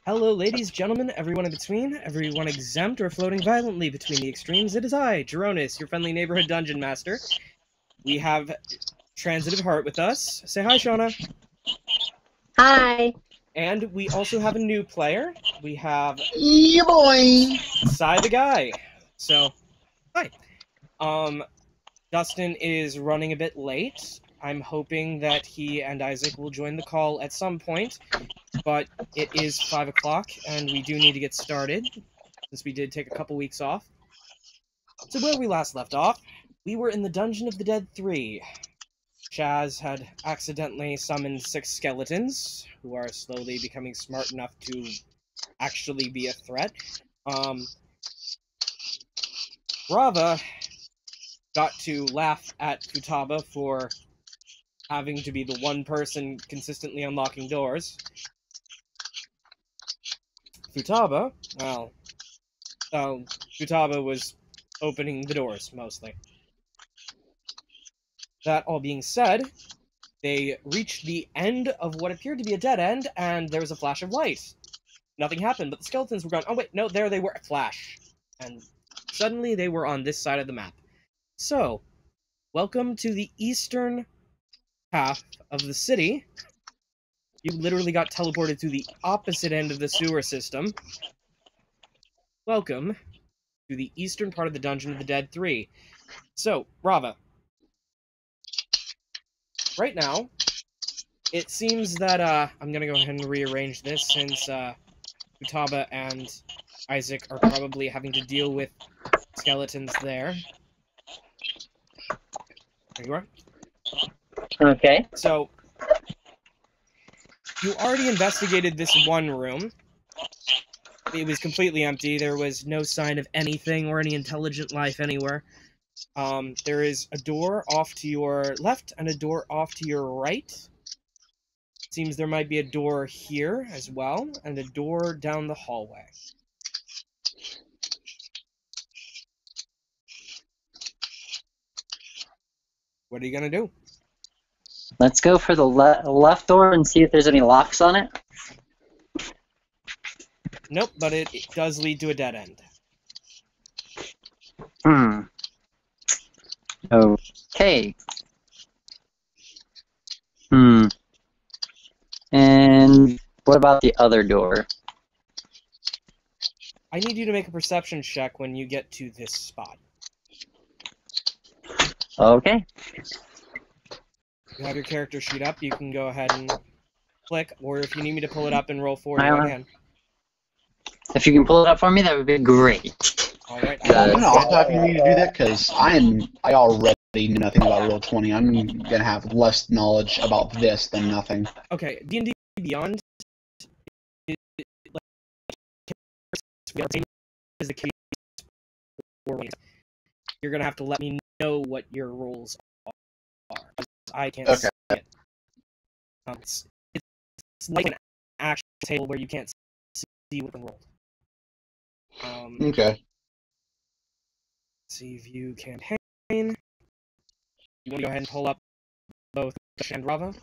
Hello, ladies, gentlemen, everyone in between, everyone exempt or floating violently between the extremes. It is I, Geronis, your friendly neighborhood dungeon master. We have Transitive Heart with us. Say hi, Shauna. Hi. And we also have a new player. We have Yeah, boy. Sai the Guy. So, hi. Dustin is running a bit late. I'm hoping that he and Isaac will join the call at some point, but it is 5 o'clock, and we do need to get started, since we did take a couple weeks off. So where we last left off, we were in the Dungeon of the Dead 3. Chaz had accidentally summoned 6 skeletons, who are slowly becoming smart enough to actually be a threat. Rava got to laugh at Futaba for having to be the one person consistently unlocking doors. Futaba, well, Futaba was opening the doors, mostly. That all being said, they reached the end of what appeared to be a dead end, and there was a flash of light. Nothing happened, but the skeletons were gone. Oh wait, no, there they were, a flash. And suddenly they were on this side of the map. So, welcome to the eastern half of the city. You literally got teleported to the opposite end of the sewer system. Welcome to the eastern part of the Dungeon of the Dead 3. So, Rava. Right now, it seems that, I'm gonna go ahead and rearrange this since, Futaba and Isaac are probably having to deal with skeletons there. There you are. Okay. So, you already investigated this one room. It was completely empty. There was no sign of anything or any intelligent life anywhere. There is a door off to your left and a door off to your right. Seems there might be a door here as well, and a door down the hallway. What are you gonna do? Let's go for the left door and see if there's any locks on it. Nope, but it does lead to a dead end. Okay. And what about the other door? I need you to make a perception check when you get to this spot. Okay. You have your character sheet up, you can go ahead and click, or if you need me to pull it up and roll for you, I can. If you can pull it up for me, that would be great. Alright, I'm also happy you need to do that because I already know nothing about Roll20. I'm gonna have less knowledge about this than nothing. Okay, D&D Beyond is the key. You're gonna have to let me know what your rolls are. I can't see it. It's like an action table where you can't see what rolled. Okay. See view campaign. You want to go ahead and pull up both Dash and Rava?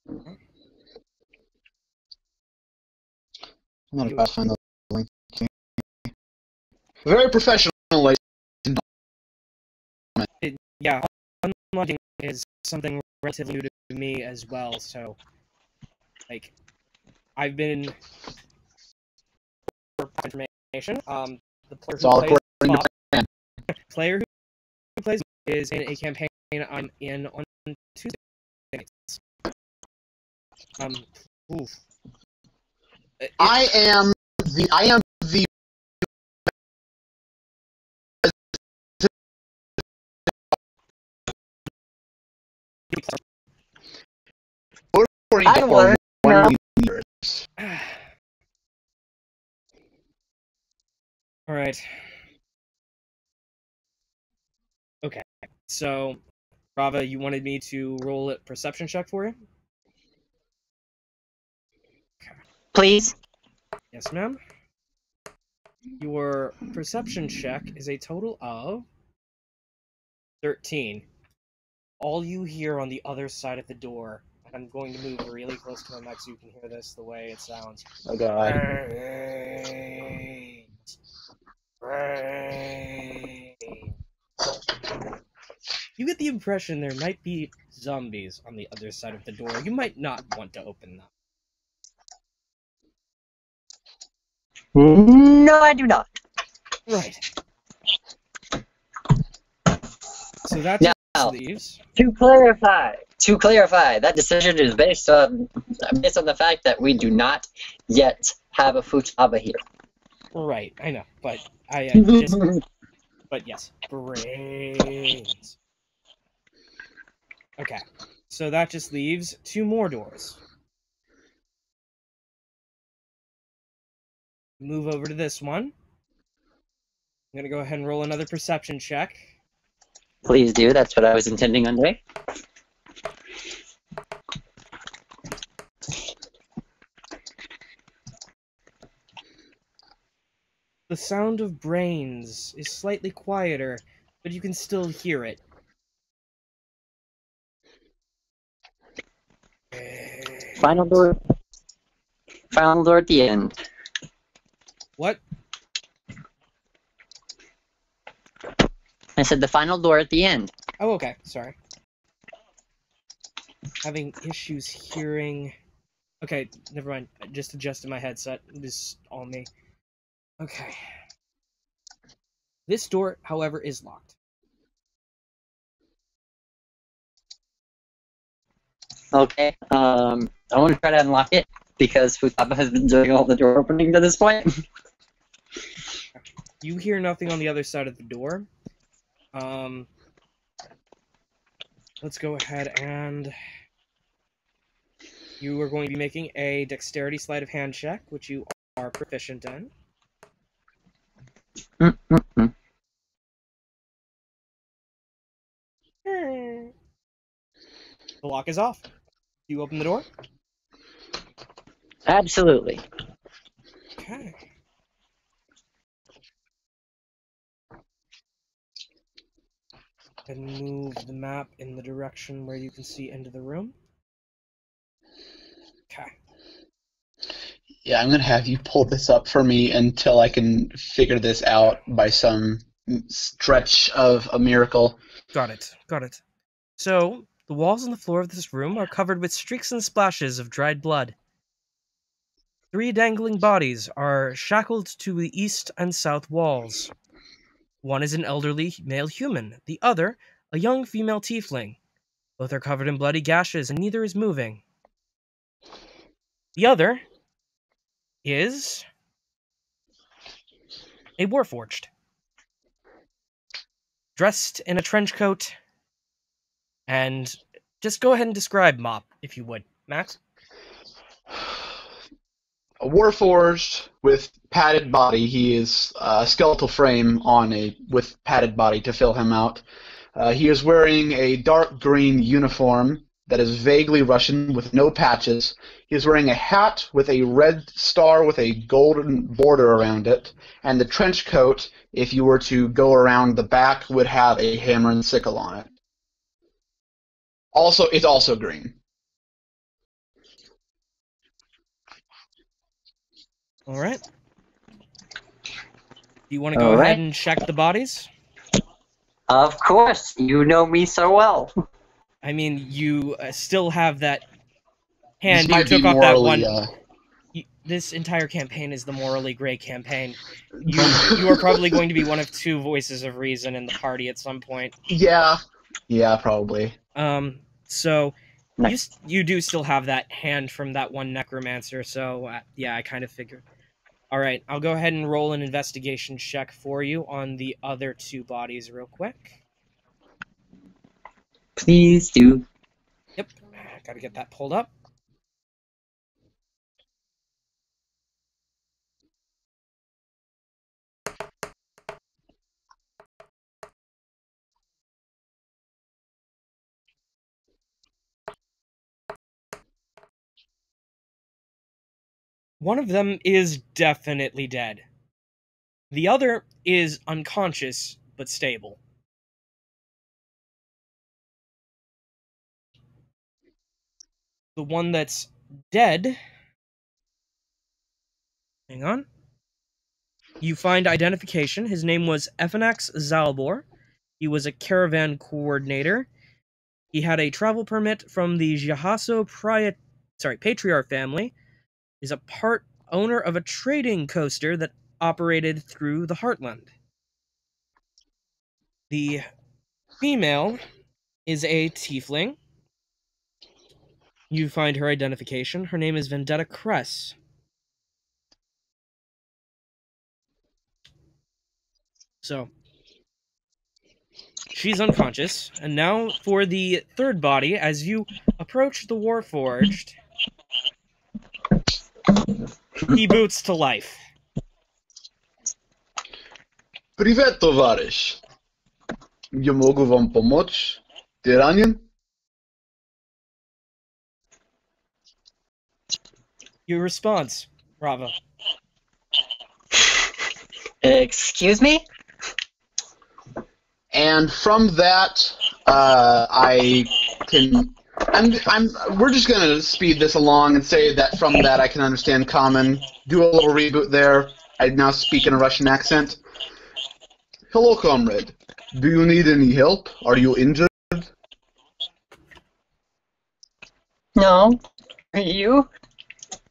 I'm gonna try to find the link. Very professional, ladies and gentlemen. Yeah, unlocking is something relatively new to me as well, so, like, I've been for information, the player who plays is in a campaign I'm in on Tuesday nights. Oof. I am the I want to know. Alright. Okay, so, Rava, you wanted me to roll a perception check for you? Please. Yes, ma'am. Your perception check is a total of 13. All you hear on the other side of the door I'm going to move really close to my mic so you can hear this the way it sounds. Oh god. Brains. Brains. You get the impression there might be zombies on the other side of the door. You might not want to open them. No, I do not. Right. So that Now, just leaves. To clarify, that decision is based on the fact that we do not yet have a futaba here. Right, I know, but just. But yes, brains. Okay, so that just leaves 2 more doors. Move over to this one. I'm gonna go ahead and roll another perception check. Please do. That's what I was intending on doing. The sound of brains is slightly quieter, but you can still hear it. Final door. Final door at the end. What? I said the final door at the end. Oh, okay, sorry. Having issues hearing... Okay, never mind. I just adjusted my headset. This is all me. Okay. This door, however, is locked. Okay. I want to try to unlock it because Futaba has been doing all the door opening to this point. You hear nothing on the other side of the door. Let's go ahead and... You are going to be making a dexterity sleight of hand check, which you are proficient in. The lock is off. You open the door? Absolutely. Okay. And move the map in the direction where you can see into the room. Okay. Yeah, I'm gonna have you pull this up for me until I can figure this out by some stretch of a miracle. Got it. Got it. So, the walls and the floor of this room are covered with streaks and splashes of dried blood. 3 dangling bodies are shackled to the east and south walls. One is an elderly male human, the other, a young female tiefling. Both are covered in bloody gashes, and neither is moving. The other is a warforged. Dressed in a trench coat, and just go ahead and describe Mop, if you would. Max? A warforged with padded body. He is a skeletal frame with padded body to fill him out. He is wearing a dark green uniform that is vaguely Russian with no patches. He is wearing a hat with a red star with a golden border around it, and the trench coat, if you were to go around the back, would have a hammer and sickle on it. It's also green. Alright. Do you want to go ahead and check the bodies? Of course, you know me so well. I mean, you still have that hand This you might took be off that morally, one. This entire campaign is the morally gray campaign. You are probably going to be one of 2 voices of reason in the party at some point. Yeah, probably. So Nice. you do still have that hand from that one necromancer. So yeah, I kind of figured. All right, I'll go ahead and roll an investigation check for you on the other 2 bodies real quick. Please do. Yep, gotta get that pulled up. One of them is definitely dead. The other is unconscious, but stable. the one that's dead. Hang on. You find identification. His name was Efanax Zalbor. He was a caravan coordinator. He had a travel permit from the Jahaso Patriarch family. Is a part owner of a trading coaster that operated through the Heartland. The female is a tiefling. You find her identification. Her name is Vendetta Cress. So, she's unconscious, and now for the third body, as you approach the Warforged, he boots to life. Привет, товарищ. Я могу вам помочь? Ты ранен? Your response, Rava. Excuse me? And from that, we're just gonna speed this along and say that from that I can understand common. Do a little reboot there. I now speak in a Russian accent. Hello, comrade. Do you need any help? Are you injured? No. Are you?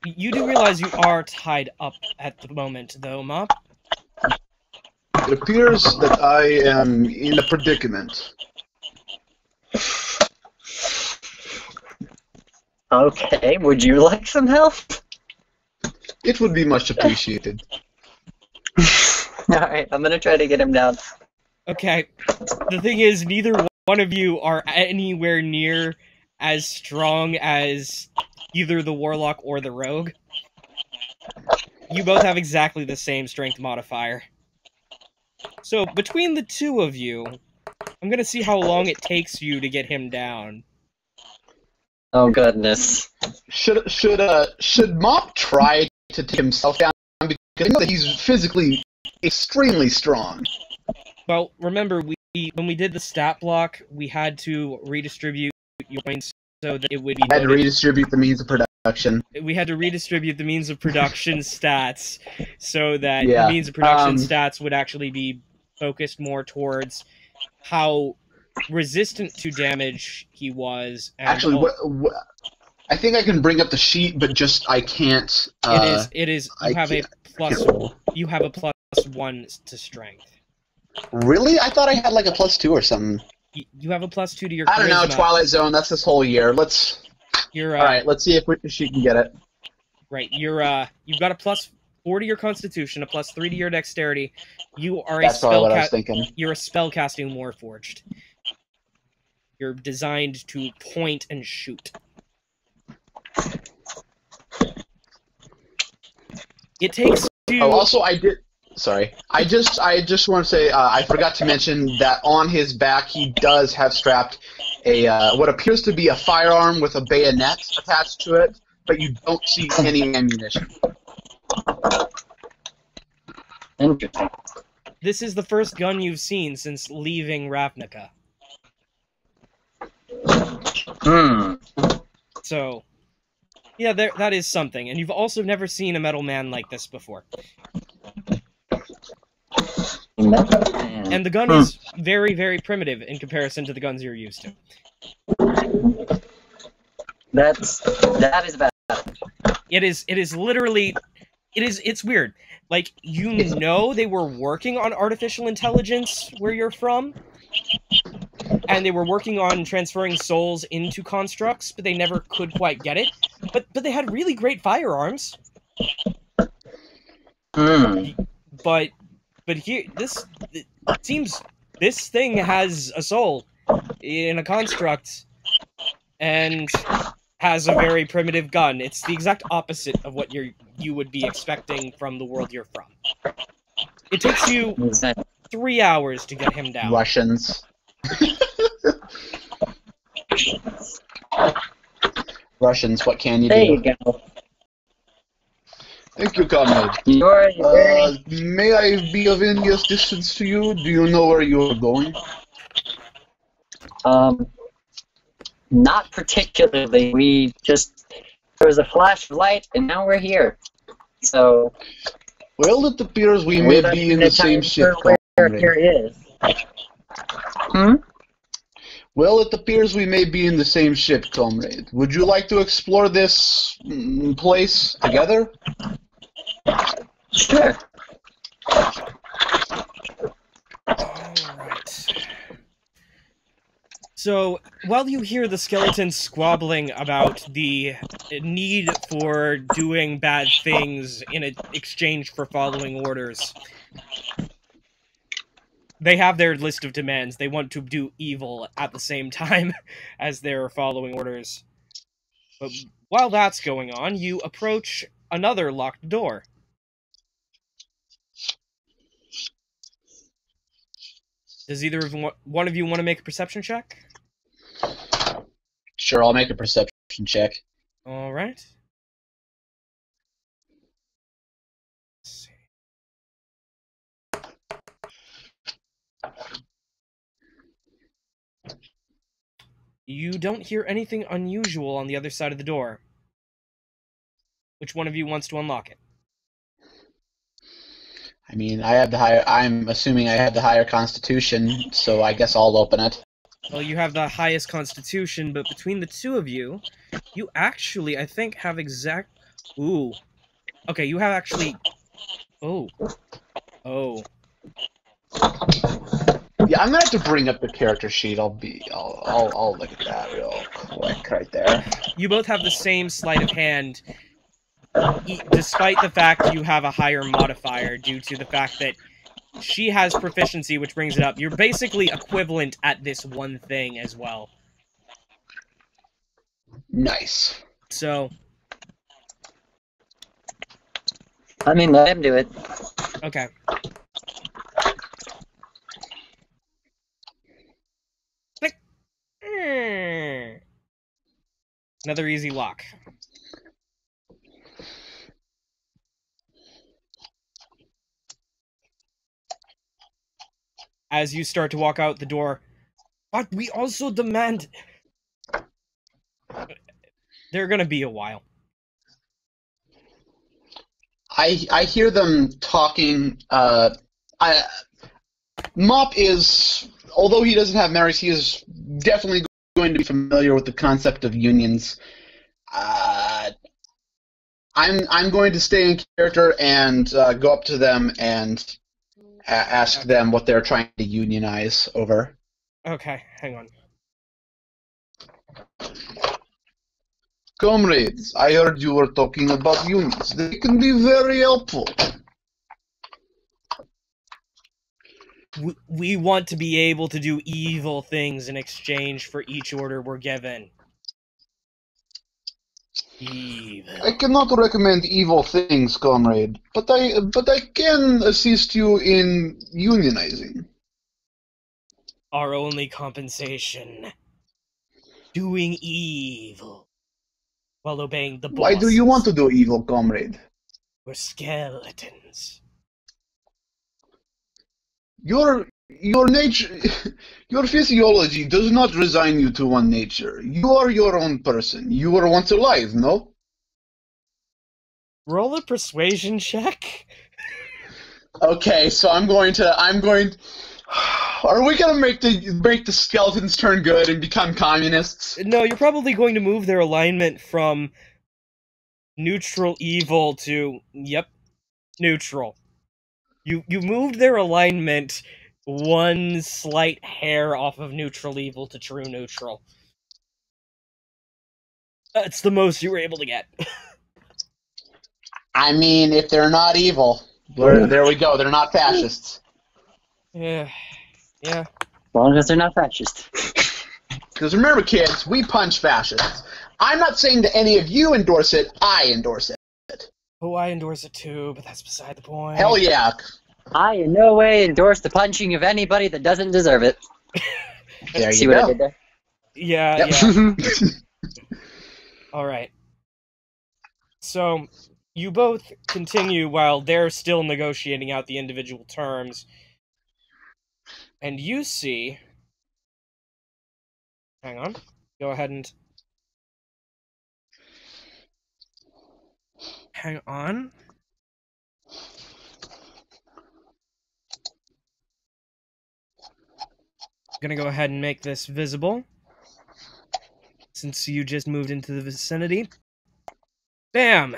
You do realize you are tied up at the moment, though, Mop. It appears that I am in a predicament. Okay, would you like some help? It would be much appreciated. Alright, I'm gonna try to get him down. Okay, the thing is, neither one of you are anywhere near as strong as either the Warlock or the Rogue. You both have exactly the same strength modifier. So, between the two of you, I'm gonna see how long it takes you to get him down. Oh goodness. Should Mop try to take himself down, because I know that he's physically extremely strong. Well, remember, when we did the stat block, we had to redistribute your points so that it would be I had to noted. redistribute the means of production. We had to redistribute the means of production stats so that Yeah, the means of production stats would actually be focused more towards how resistant to damage he was. And Actually, I think I can bring up the sheet, but just I can't. It is. You have a +1 to strength. Really? I thought I had like a +2 or something. You have a +2 to your. I don't know. charisma. Twilight Zone. That's this whole year. You're all right. Let's see if she can get it. Right. You've got a +4 to your Constitution, a +3 to your Dexterity. You are That's probably what I was thinking. You're a spellcasting Warforged. You're designed to point and shoot. It takes you. Oh, also, I did. Sorry, I just want to say I forgot to mention that on his back he does have strapped a what appears to be a firearm with a bayonet attached to it, but you don't see any ammunition. Interesting. This is the first gun you've seen since leaving Ravnica. So, yeah, that is something. And you've also never seen a metal man like this before. And the gun is very, very primitive in comparison to the guns you're used to. That is bad. It is literally, it's weird. Like, you know they were working on artificial intelligence where you're from, and they were working on transferring souls into constructs, but they never could quite get it. But they had really great firearms. But here, it seems this thing has a soul in a construct and has a very primitive gun. It's the exact opposite of what you would be expecting from the world you're from. It takes you 3 hours to get him down. Russians. Russians, what can you do? There you go. Thank you, comrade. May I be of any assistance to you? Do you know where you are going? Not particularly. There was a flash of light, and now we're here. So, Well, it appears we we're may not be even in the entirely same ship, sure where comrade. here is. Hmm? Well, it appears we may be in the same ship, comrade. Would you like to explore this place together? Sure. Alright. So, while you hear the skeletons squabbling about the need for doing bad things in exchange for following orders, they have their list of demands. They want to do evil at the same time as they're following orders. But while that's going on, you approach another locked door. Does either of one of you want to make a perception check? Sure, I'll make a perception check. All right. Let's see. You don't hear anything unusual on the other side of the door. Which one of you wants to unlock it? I mean, I'm assuming I have the higher constitution, so I guess I'll open it. Well, you have the highest constitution, but between the two of you, you actually, I think, have exact... Ooh. Okay, you have actually... Oh. Oh. Yeah, I'm gonna have to bring up the character sheet. I'll look at that real quick right there. You both have the same sleight of hand, despite the fact you have a higher modifier due to the fact that she has proficiency, which brings it up. You're basically equivalent at this one thing as well. Nice. So... I mean, let him do it. Okay. Click. Another easy lock. As you start to walk out the door, but we also demand... They're gonna be a while. I hear them talking. Mop is, although he doesn't have memories, he is definitely going to be familiar with the concept of unions. I'm going to stay in character and go up to them and ask them what they're trying to unionize over. Okay, hang on. Comrades, I heard you were talking about unions. They can be very helpful. We want to be able to do evil things in exchange for each order we're given. Evil. I cannot recommend evil things, comrade, but I can assist you in unionizing. Our only compensation. Doing evil. While obeying the bosses. Why do you want to do evil, comrade? We're skeletons. Your nature, your physiology does not resign you to one nature. You are your own person. You were once alive, no? Roll a persuasion check. Okay, so I'm going. Are we gonna make the skeletons turn good and become communists? No, you're probably going to move their alignment from neutral evil to, yep, neutral. You moved their alignment one slight hair off of neutral evil to true neutral. That's the most you were able to get. I mean, if they're not evil, there we go. They're not fascists. Yeah. As long as they're not fascist. Because remember, kids, we punch fascists. I'm not saying that any of you endorse it. I endorse it. Oh, I endorse it too, but that's beside the point. Hell yeah. I in no way endorse the punching of anybody that doesn't deserve it. There See you what go. I did there? Yeah, yeah. Alright. So, you both continue while they're still negotiating out the individual terms. And you see... Hang on. Go ahead and hang on. I'm gonna go ahead and make this visible, since you just moved into the vicinity. Bam!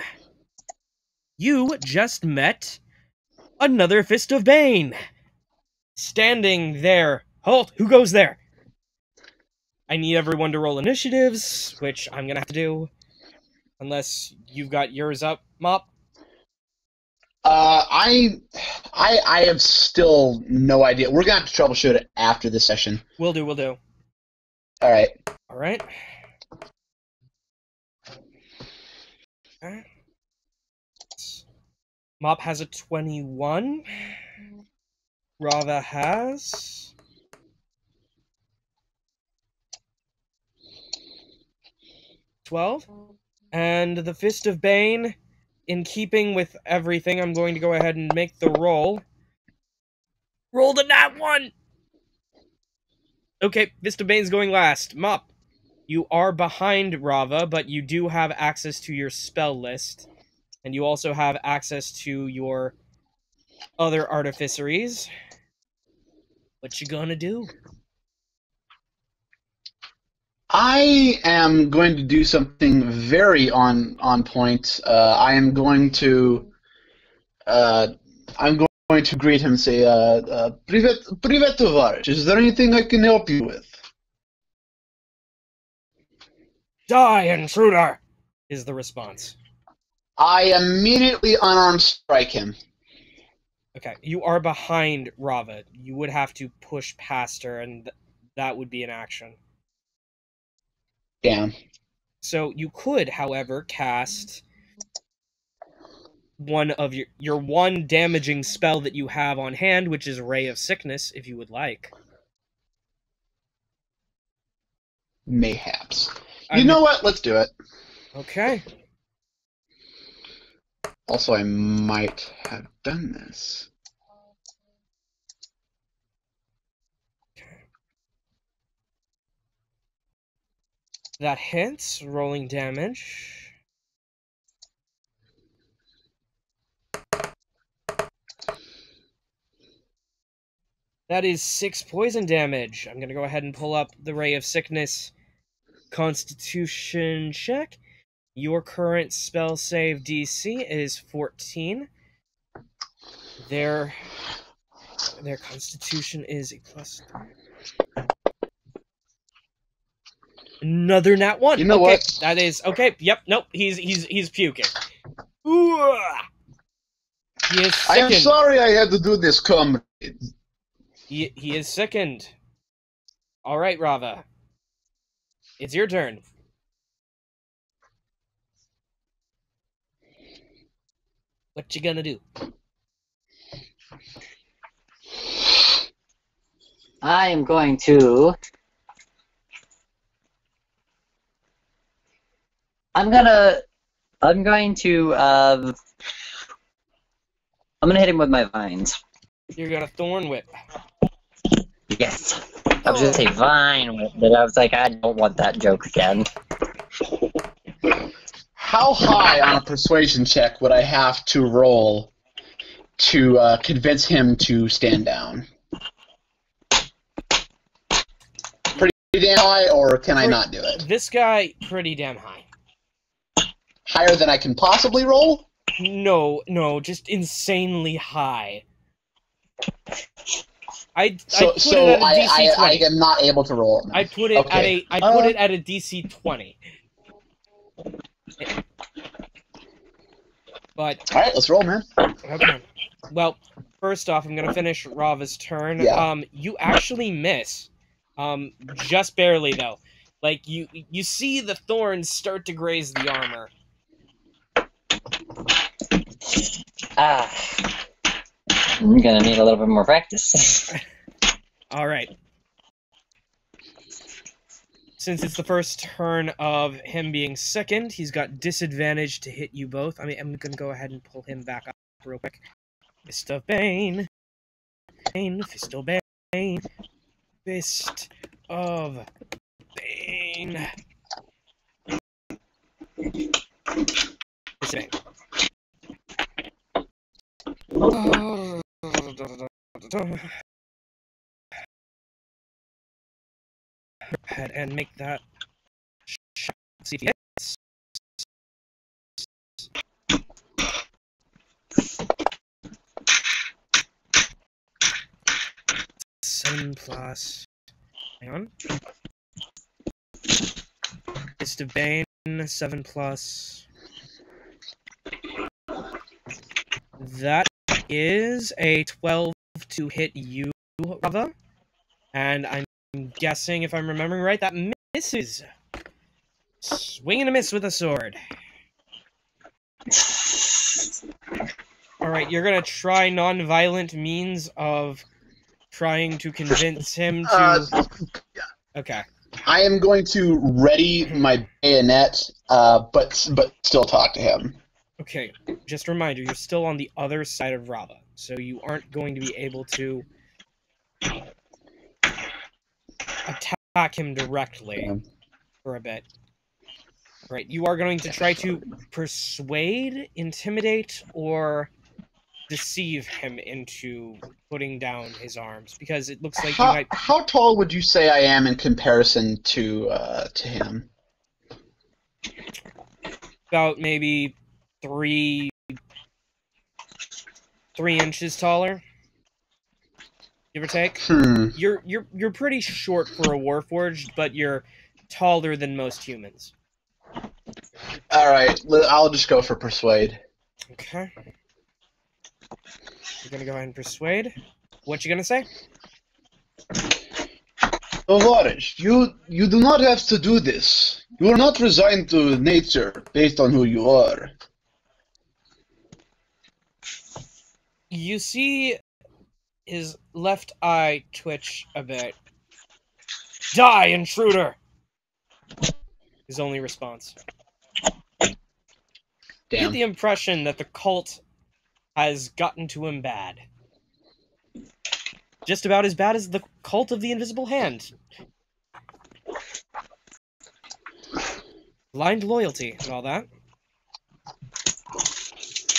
You just met another Fist of Bane! Standing there. Halt! Who goes there? I need everyone to roll initiatives, which I'm gonna have to do. Unless you've got yours up, Mop. I have still no idea. We're gonna have to troubleshoot it after this session. We'll do. All right. Alright. Okay. Mop has a 21. Rava has... 12. And the Fist of Bane, in keeping with everything, I'm going to go ahead and make the roll. Roll the nat 1! Okay, Fist of Bane's going last. Mop, you are behind Rava, but you do have access to your spell list. And you also have access to your other artificeries. What you gonna do? I am going to do something very on point. I am going to greet him and say, Privet tovarищ. Is there anything I can help you with? Die, intruder! Is the response. I immediately unarmed strike him. Okay, you are behind Rava. You would have to push past her, and that would be an action. Damn. So you could, however, cast one of your one damaging spell that you have on hand, which is Ray of Sickness, if you would like. Mayhaps. You know what? Let's do it. Okay. Also, I might have done this. That hits, rolling damage. That is 6 poison damage. I'm going to go ahead and pull up the Ray of Sickness Constitution check. Your current spell save DC is 14. Their Constitution is a plus 3. Another nat 1. You know okay, what? That is okay. Yep. Nope. He's puking. Ooh. He is I am sickened. sorry I had to do this, comrade. He is sickened. All right, Rava. It's your turn. What you gonna do? I am going to... I'm gonna hit him with my vines. You're gonna Thorn Whip. Yes. I was gonna say vine whip, but I was like, I don't want that joke again. How high on a persuasion check would I have to roll to convince him to stand down? Pretty damn high, or can I not do it? This guy, pretty damn high. Higher than I can possibly roll? No, just insanely high. I So I am not able to roll it now. I put it at a DC 20. But all right, let's roll, man. okay. Well, first off, I'm gonna finish Rava's turn. Yeah. You actually miss. Just barely though. Like you see the thorns start to graze the armor. I'm gonna need a little bit more practice. Alright. Since it's the first turn of him being sickened, he's got disadvantage to hit you both. I mean, I'm gonna go ahead and pull him back up real quick. Fist of Bane. Fist of Bane. Fist of Bane. It's Bane. Oh, ahead and make that shot. See if he hits. Seven plus. Hang on. It's to Bane. 7 plus. That is a 12 to hit you, Rava. And I'm guessing, if I'm remembering right, that misses. Swing and a miss with a sword. Alright, you're gonna try non-violent means of trying to convince him to... Okay. I am going to ready my bayonet, but still talk to him. Okay, just a reminder, you're still on the other side of Rava, so you aren't going to be able to attack him directly for a bit. Right, you are going to try to persuade, intimidate, or deceive him into putting down his arms, because it looks like you might... How tall would you say I am in comparison to him? About maybe 3 inches taller, give or take. You're pretty short for a Warforged, but you're taller than most humans. All right, I'll just go for persuade. Okay. You're gonna go ahead and persuade. What you gonna say? Tovarish, you do not have to do this. You are not resigned to nature based on who you are. You see his left eye twitch a bit. Die, intruder! His only response. You Damn. get the impression that the cult has gotten to him bad. Just about as bad as the cult of the Invisible Hand. Blind loyalty and all that.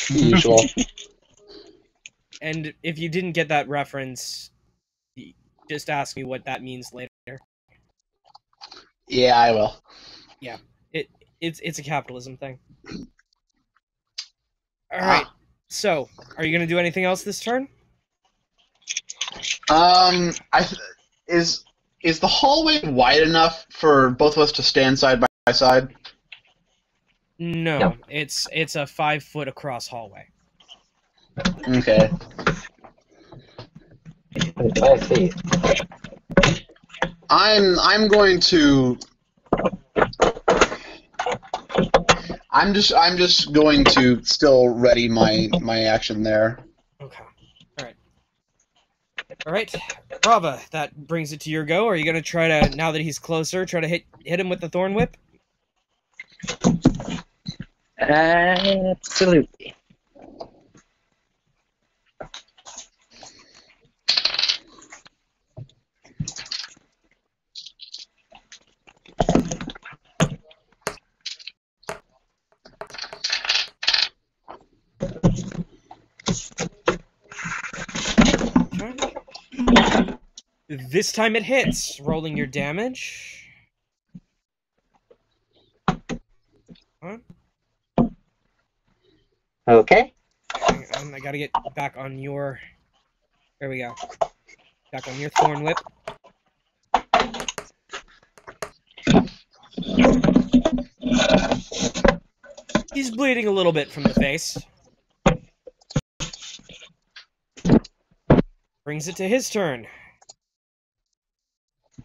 Usual. And if you didn't get that reference, just ask me what that means later. Yeah, I will. Yeah, it's a capitalism thing. All right. So, are you gonna do anything else this turn? Is the hallway wide enough for both of us to stand side by side? No. It's a 5 foot across hallway. Okay. 5 feet. I'm going to. I'm just going to still ready my action there. Okay. All right, Rava. That brings it to your go. Are you gonna try to, now that he's closer, try to hit him with the Thorn Whip? Absolutely. Okay. This time it hits. Rolling your damage. Okay. Hang on, I gotta get back on your... There we go. Back on your Thorn Whip. He's bleeding a little bit from the face. Brings it to his turn.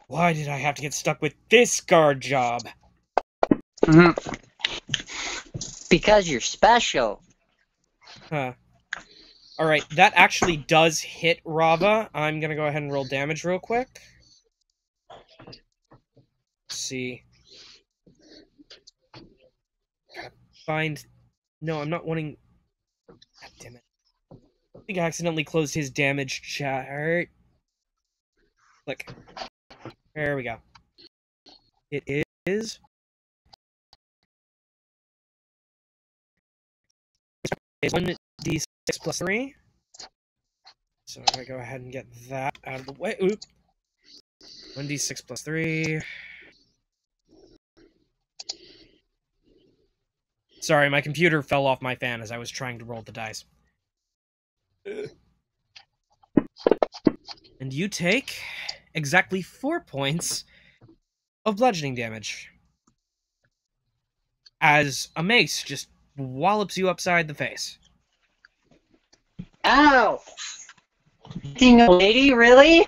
Why did I have to get stuck with this guard job? Because you're special. Huh. Alright, that actually does hit Rava. I'm gonna go ahead and roll damage real quick. Let's see. Gotta find... No, I'm not wanting... God damn it. I think I accidentally closed his damage chart. Click. There we go. It is 1d6 plus 3. So I'm going to go ahead and get that out of the way. Oop. 1d6 plus 3. Sorry, my computer fell off my fan as I was trying to roll the dice. And you take exactly 4 points of bludgeoning damage, as a mace just wallops you upside the face. Ow! Hitting a lady, really?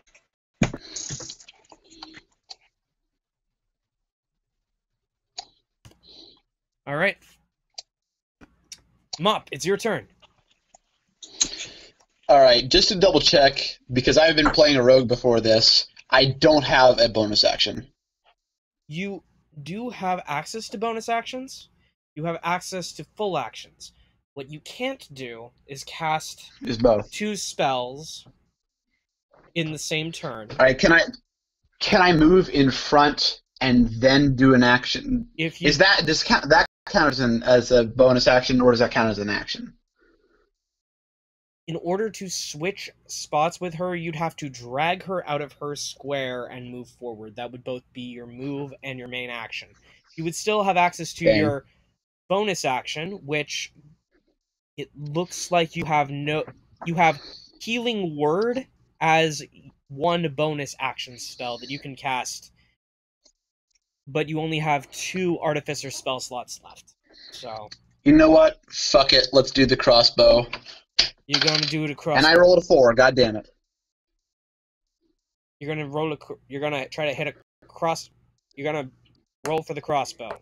Alright. Mop, it's your turn. Alright, just to double check, because I've been playing a rogue before this, I don't have a bonus action. You do have access to bonus actions. You have access to full actions. What you can't do is cast Is both. 2 spells in the same turn. Alright, can I move in front and then do an action? If you Does that count as a bonus action, or does that count as an action? in order to switch spots with her, you'd have to drag her out of her square and move forward. That would both be your move and your main action. You would still have access to Okay. your bonus action, which it looks like you have Healing Word as one bonus action spell that you can cast, but you only have 2 Artificer spell slots left. So You know what? Fuck it. Let's do the crossbow. you're going to do it across. And I rolled a 4. God damn it. You're going to you're going to try to hit a cross. You're going to roll for the crossbow.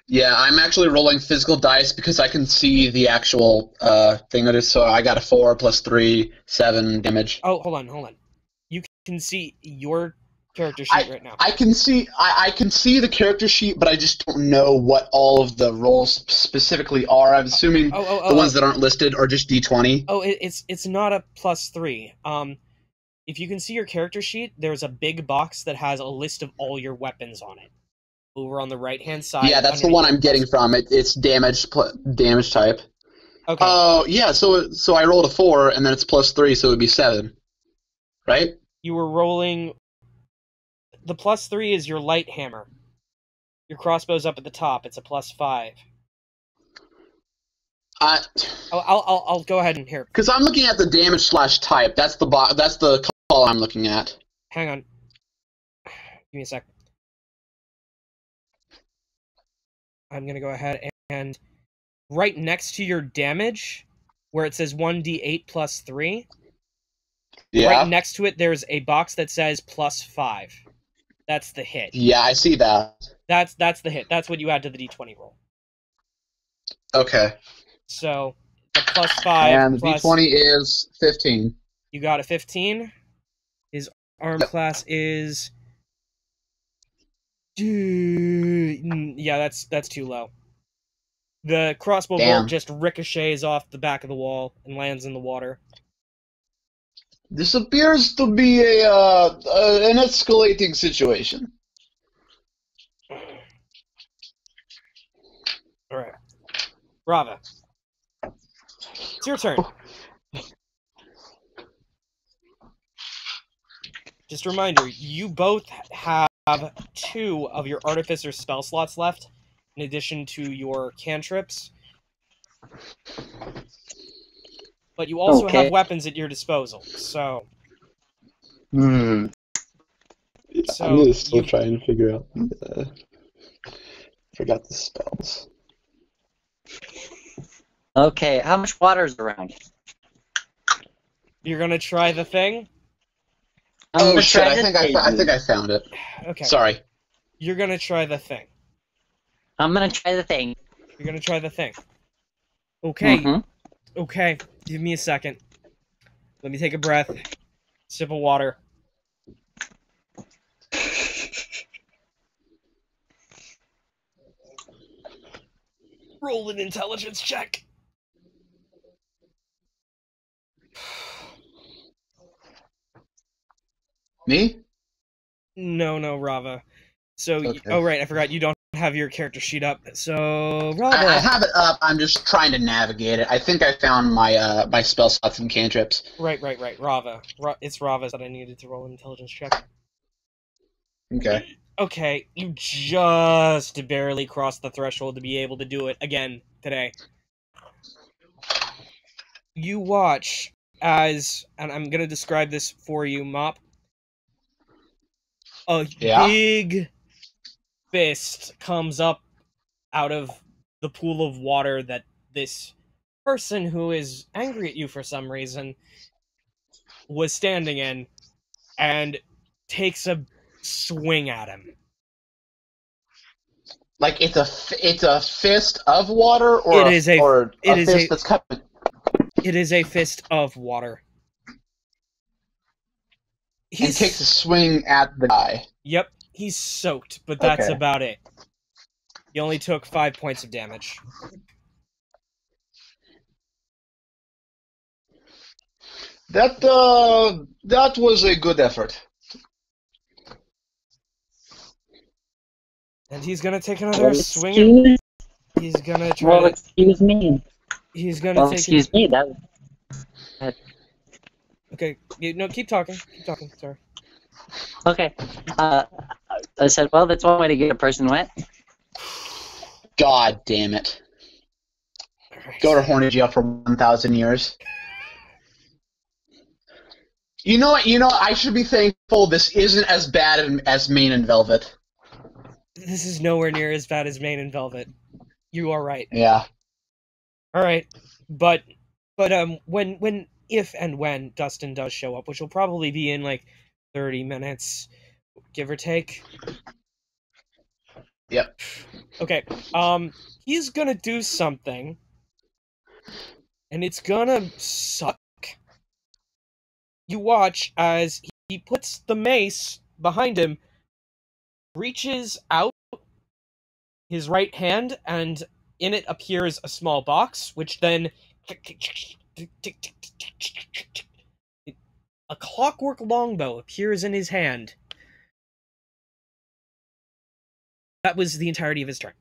Yeah, I'm actually rolling physical dice because I can see the actual thing that is. So I got a 4 plus 3, 7 damage. Oh, hold on. You can see your character sheet right now. I can see the character sheet, but I just don't know what all of the rolls specifically are. I'm assuming the ones that aren't listed are just D20. Oh, it's not a plus 3. If you can see your character sheet, there's a big box that has a list of all your weapons on it. Over on the right-hand side. Yeah, that's the one I'm getting from. It's damage type. Okay. Oh, yeah, so I rolled a 4, and then it's plus 3, so it would be 7. Right? You were rolling... The plus 3 is your light hammer. Your crossbow's up at the top. It's a plus 5. I'll go ahead and here. Because I'm looking at the damage / type. That's the column I'm looking at. Hang on. Give me a sec. I'm going to go ahead and right next to your damage, where it says 1d8 plus 3, Yeah. right next to it there's a box that says plus 5. That's the hit. Yeah, I see that. That's the hit. That's what you add to the d20 roll. Okay. So, the plus 5 and the plus... D20 is 15. You got a 15. His arm class is... Yeah, that's too low. The crossbow bolt just ricochets off the back of the wall and lands in the water. This appears to be an escalating situation. Alright. Rava. It's your turn. Just a reminder, you both have 2 of your Artificer spell slots left, in addition to your cantrips. But you also have weapons at your disposal, so... I'm still trying to figure out... forgot the spells. Okay, how much water's around? You're gonna try the thing? Oh shit, I think I found it. Okay. Sorry. You're gonna try the thing. I'm gonna try the thing. You're gonna try the thing. Okay. Mm-hmm. Okay, give me a second. Let me take a breath. Sip of water. Roll an intelligence check. Me? No, Rava. So, Okay. oh right, I forgot you don't have your character sheet up. So, I Rava. have it up. I'm just trying to navigate it. I think I found my my spell slots and cantrips. Right. Rava. It's Rava's that I needed to roll an intelligence check. Okay. Okay, you just barely crossed the threshold to be able to do it again today. You watch as, and I'm gonna describe this for you, Mop. A big fist comes up out of the pool of water that this person who is angry at you for some reason was standing in, and takes a swing at him. Like it's a fist of water, or It is a fist that's coming. It is a fist of water. And takes a swing at the guy. Yep, he's soaked, but that's Okay. about it. He only took 5 points of damage. That was a good effort. And he's gonna take another swing. Excuse? He's gonna try Well, to... excuse me. He's gonna Well, take... excuse me. That. Okay, no, keep talking. Keep talking, sorry. Okay. I said, well, that's one way to get a person wet. God damn it. Alright. Go to horny jail for 1,000 years. You know what? I should be thankful this isn't as bad as Main and Velvet. This is nowhere near as bad as Main and Velvet. You are right. Yeah. Alright, but when if and when Dustin does show up, which will probably be in like 30 minutes, give or take. Yep. Okay, he's gonna do something, and it's gonna suck. You watch as he puts the mace behind him, reaches out his right hand, and in it appears a small box, which then a clockwork longbow appears in his hand. That was the entirety of his turn.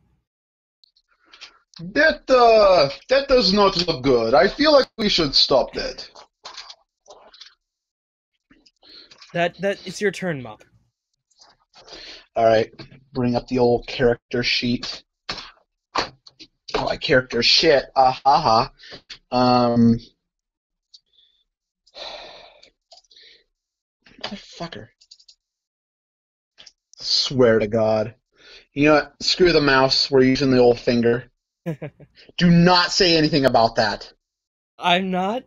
That does not look good. I feel like we should stop that. That it's your turn, Mop. Alright. Bring up the old character sheet. Oh, my character shit. Motherfucker. Swear to God. You know what? Screw the mouse. We're using the old finger. Do not say anything about that. I'm not.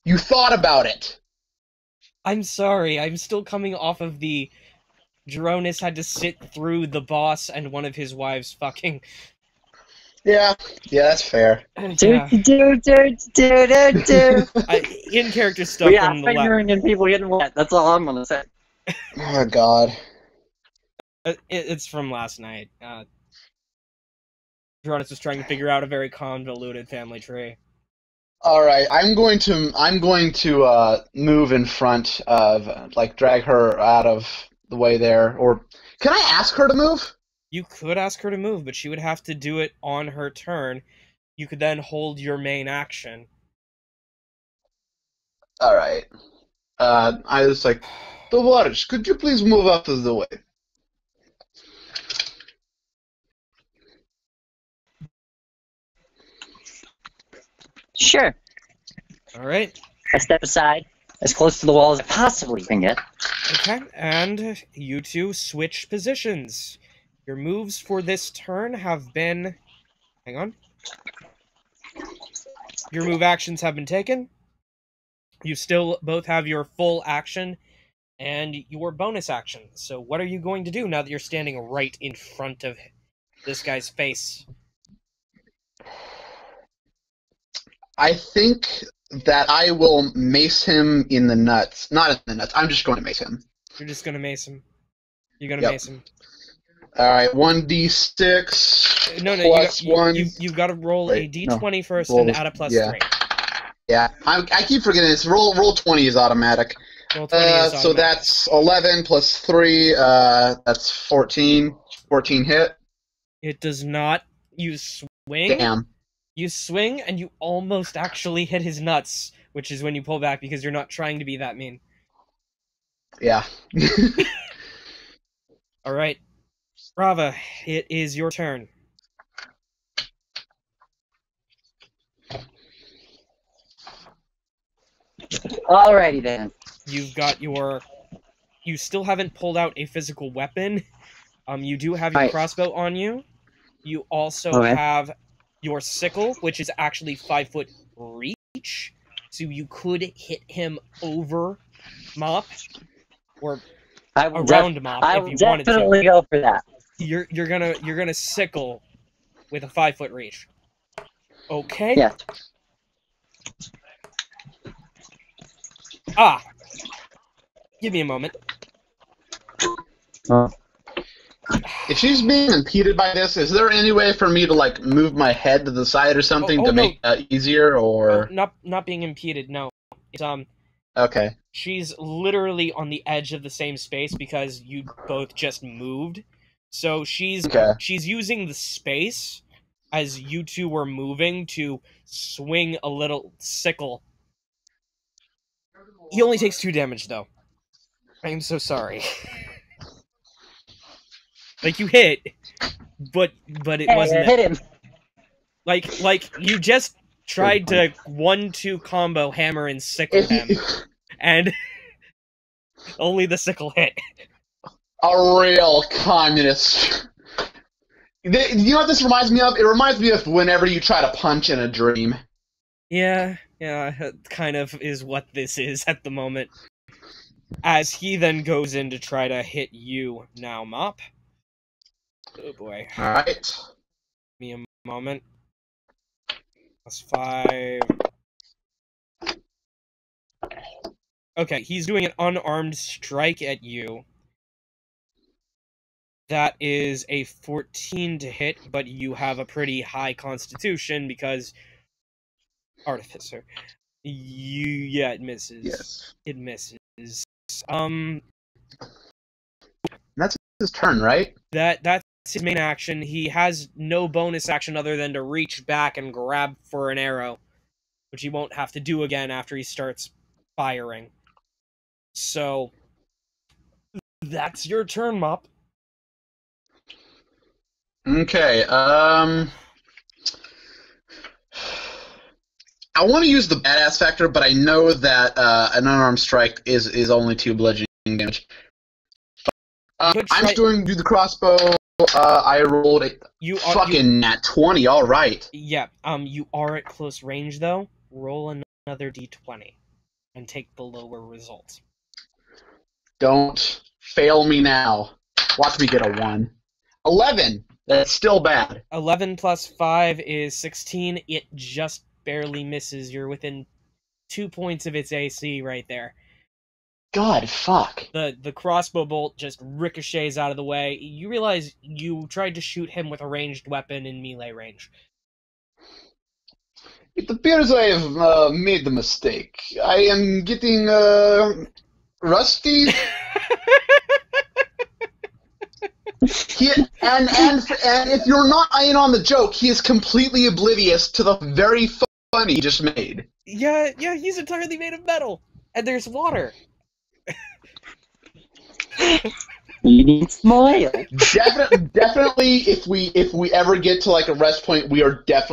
You thought about it. I'm sorry. I'm still coming off of the Dronus had to sit through the boss and one of his wives fucking. Yeah, that's fair. Yeah. In-character stuff Yeah, from the fingering and people getting wet. That's all I'm gonna say. Oh, God. It's from last night. Dronus was trying to figure out a very convoluted family tree. Alright, I'm going to move in front of, like, drag her out of the way there. Or, can I ask her to move? You could ask her to move, but she would have to do it on her turn. You could then hold your main action. Alright. I was like, Tovarishch, could you please move out of the way? Sure. Alright. I step aside, as close to the wall as I possibly can get. Okay, and you two switch positions. Your moves for this turn have been... Hang on. Your move actions have been taken. You still both have your full action and your bonus action. So what are you going to do now that you're standing right in front of this guy's face? I think that I will mace him in the nuts. Not in the nuts. I'm just going to mace him. You're just gonna mace him. You're gonna Yep. mace him. Alright, 1d6 No, plus 1. you've got to roll Wait, a d20 first roll and this- add a plus yeah. 3. Yeah, I keep forgetting this. Roll 20 is automatic. Well, 20 is So automatic. that's 11 plus 3, that's 14. 14 hit. It does not. You swing. Damn. You swing, and you almost actually hit his nuts, which is when you pull back because you're not trying to be that mean. Yeah. Alright. Rava, it is your turn. Alrighty then. You've got your... You still haven't pulled out a physical weapon. You do have your Right. crossbow on you. You also Okay. have your sickle, which is actually 5 foot reach. So you could hit him over Mop, or I will around Mop I if will you wanted to. definitely go for that. You're gonna sickle with a 5 foot reach. Okay? Yeah. Ah! Give me a moment. Oh. If she's being impeded by this, is there any way for me to like move my head to the side or something to no. make that easier, or? Oh, not being impeded, no. It's, Okay. she's literally on the edge of the same space because you both just moved. So she's using the space as you two were moving to swing a little sickle. He only takes 2 damage though. I am so sorry. Like you hit, but it wasn't Hit him. like you just tried to 1-2 combo hammer and sickle him, and only the sickle hit. A real communist. You know what this reminds me of? It reminds me of whenever you try to punch in a dream. Yeah, it kind of is what this is at the moment. As he then goes in to try to hit you now, Mop. Oh boy. Alright. Give me a moment. +5. Okay, he's doing an unarmed strike at you. That is a 14 to hit, but you have a pretty high constitution because... Artificer. Yeah, it misses. Yes. It misses. That's his turn, right? That's his main action. He has no bonus action other than to reach back and grab for an arrow, which he won't have to do again after he starts firing. So, that's your turn, Mop. Okay, I want to use the badass factor, but I know that an unarmed strike is only 2 bludgeoning damage. I'm going to do the crossbow. I rolled a fucking nat 20, alright. Yeah, you are at close range, though. Roll another d20 and take the lower result. Don't fail me now. Watch me get a 1. 11! That's still bad. 11 plus 5 is 16. It just barely misses. You're within 2 points of its AC right there. God, fuck. The crossbow bolt just ricochets out of the way. You realize you tried to shoot him with a ranged weapon in melee range. It appears I have made the mistake. I am getting rusty. And if you're not in on the joke, he is completely oblivious to the very fun he just made. Yeah, he's entirely made of metal, and there's water. You need some oil. Definitely, if we ever get to like a rest point,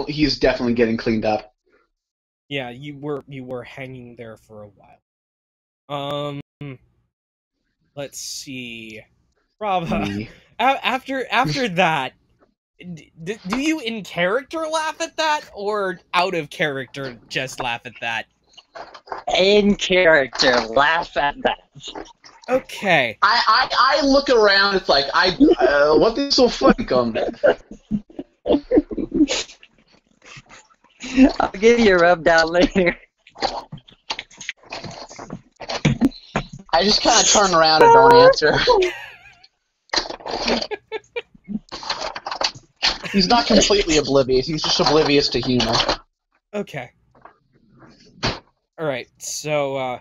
he's definitely getting cleaned up. Yeah, you were hanging there for a while. Let's see, Rava. After that, do you in character laugh at that, or out of character just laugh at that? In character, laugh at that. Okay. I look around. It's like what is so funny, come? I'll give you a rub down later. I just kind of turn around and don't answer. He's not completely oblivious. He's just oblivious to humor. Okay. Alright, so,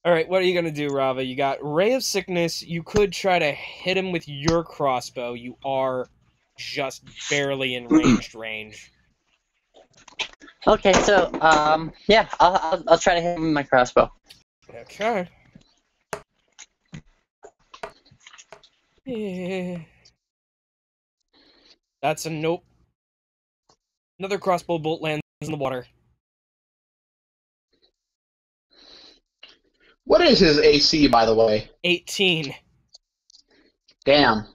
Alright, what are you gonna do, Rava? You got Ray of Sickness. You could try to hit him with your crossbow. You are just barely in ranged range. Okay, so yeah, I'll try to hit him with my crossbow. Okay. Yeah. That's a nope. Another crossbow bolt lands in the water. What is his AC, by the way? 18. Damn.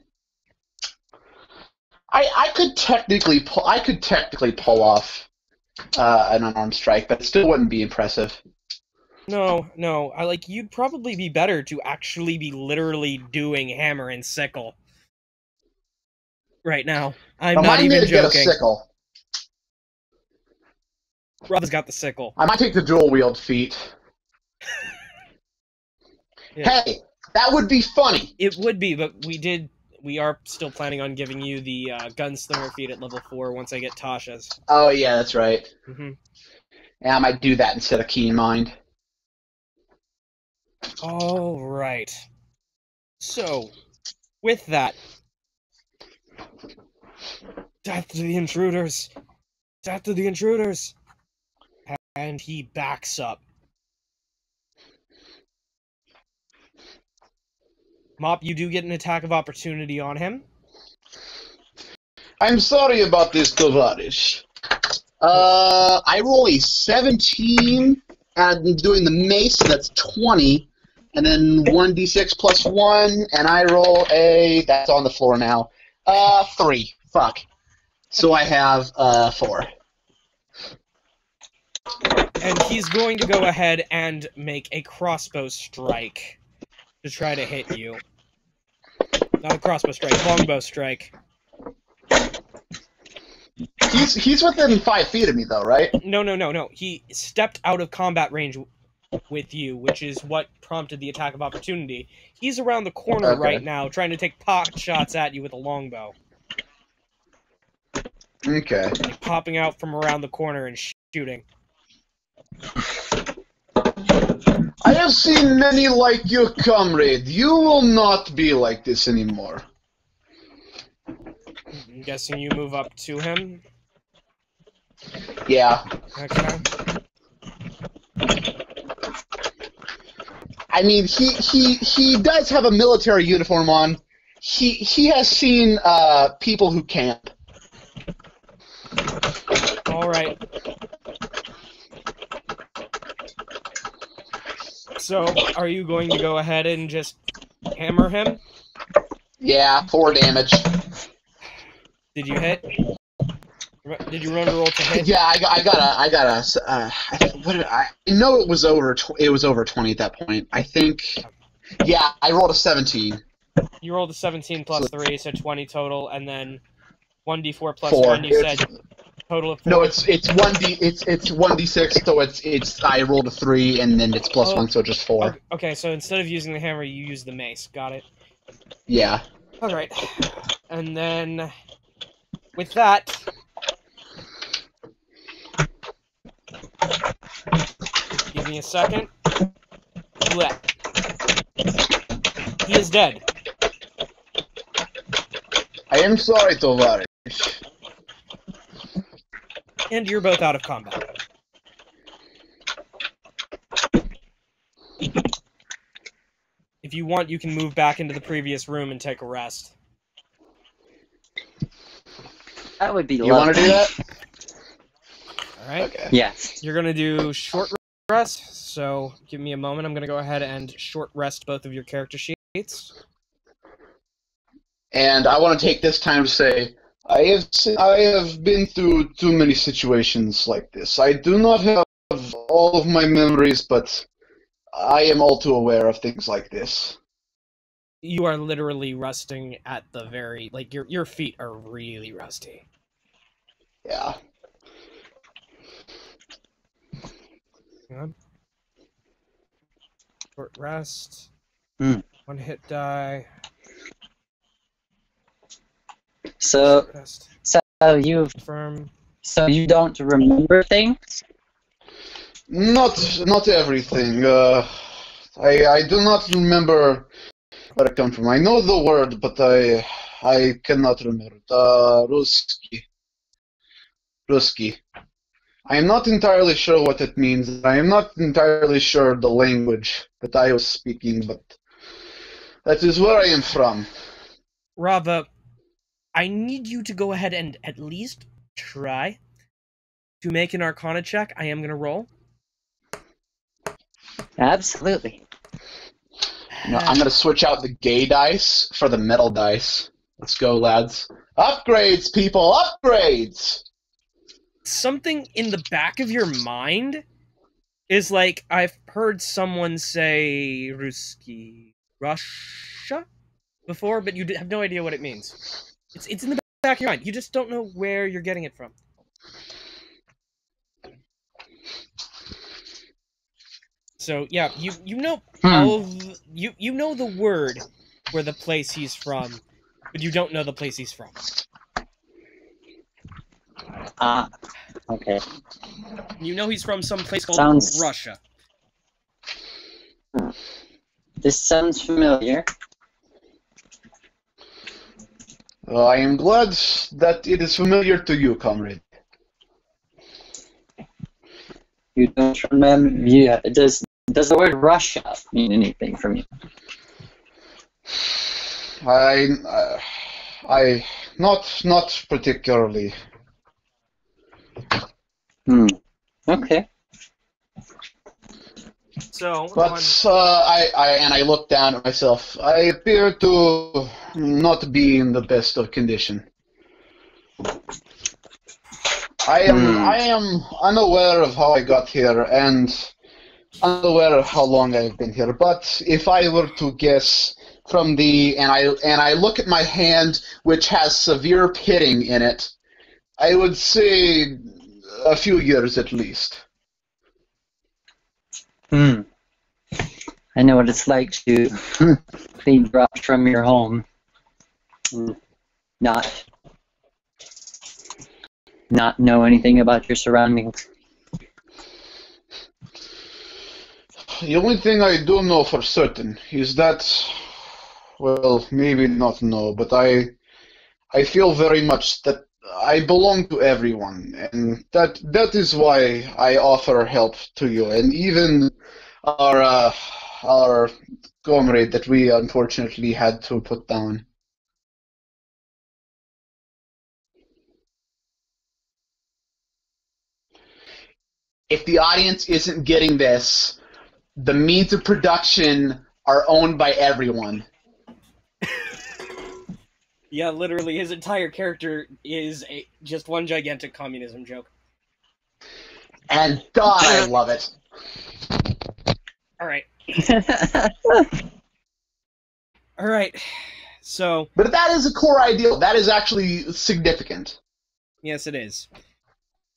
I could technically pull off an unarmed strike, but it still wouldn't be impressive. No. You'd probably be better to actually be literally doing hammer and sickle. Right now. I'm not Remind me even to get a joking. sickle. Rava's got the sickle. I might take the dual wield feat. Yeah. Hey, that would be funny. It would be, but we are still planning on giving you the gunslinger feat at level 4 once I get Tasha's. Oh yeah, that's right. Mm-hmm. Yeah, I might do that instead of keen mind. All right. So, with that, death to the intruders! Death to the intruders! And he backs up. Mop, you do get an attack of opportunity on him. I'm sorry about this, Tovarish. I roll a 17, and doing the mace, that's 20, and then 1d6 plus 1, and I roll a... That's on the floor now. 3. Fuck. So I have 4. And he's going to go ahead and make a crossbow strike to try to hit you. Not a crossbow strike, longbow strike. He's within 5 feet of me, though, right? No. He stepped out of combat range with you, which is what prompted the attack of opportunity. He's around the corner right now, trying to take pot shots at you with a longbow. Okay. Like popping out from around the corner and shooting. I have seen many like your comrade. You will not be like this anymore. I'm guessing you move up to him. Yeah. Okay. I mean, he does have a military uniform on. He has seen people who camp. All right. So, are you going to go ahead and just hammer him? Yeah, 4 damage. Did you hit? Did you run a roll to hit? Yeah, I got a. What did I know? It was over 20 at that point. I think. Yeah, I rolled a 17. You rolled a 17 plus 3, so 20 total, and then 1d4 plus 4. 1. You said total of 4. No, it's 1d6, so it's I rolled a 3 and then it's plus 1, so just 4. Okay, so instead of using the hammer, you use the mace. Got it. Yeah. All right, and then with that. Give me a second. Blech. He is dead. I am sorry, Tovarish. And you're both out of combat. If you want, you can move back into the previous room and take a rest. That would be lovely. You want to do that? Alright? Okay. Yes. You're going to do short rest, so give me a moment. I'm going to go ahead and short rest both of your character sheets. And I want to take this time to say, I have been through too many situations like this. I do not have all of my memories, but I am all too aware of things like this. You are literally rusting at the very... Like, your feet are really rusty. Yeah. Hang on. Short rest. Mm. 1 hit die. So Short rest. Confirm. So you don't remember things? Not everything. I do not remember where I come from. I know the word, but I cannot remember it. Ruski. I am not entirely sure what it means. I am not entirely sure the language that I was speaking, but that is where I am from. Rava, I need you to go ahead and at least try to make an Arcana check. I am going to roll. Absolutely. No, I'm going to switch out the gay dice for the metal dice. Let's go, lads. Upgrades, people! Upgrades! Something in the back of your mind is like, I've heard someone say Russia before, but you have no idea what it means. It's in the back of your mind. You just don't know where you're getting it from. So yeah, you know you know the word where the place he's from, but you don't know the place he's from. Okay. You know he's from some place called Russia. This sounds familiar. I am glad that it is familiar to you, comrade. You don't remember? Yeah. Does the word Russia mean anything from you? I not particularly. Okay. So, but I look down at myself. I appear to not be in the best of condition. I am unaware of how I got here and unaware of how long I've been here. But if I were to guess from and I look at my hand, which has severe pitting in it, I would say a few years at least. I know what it's like to be dropped from your home. Not know anything about your surroundings. The only thing I do know for certain is that, well, maybe not know, but I feel very much that I belong to everyone, and that is why I offer help to you, and even our comrade that we unfortunately had to put down. If the audience isn't getting this, the means of production are owned by everyone. Yeah, literally, his entire character is just one gigantic communism joke. And God, I love it. Alright. Alright, so... But that is a core ideal. That is actually significant. Yes, it is.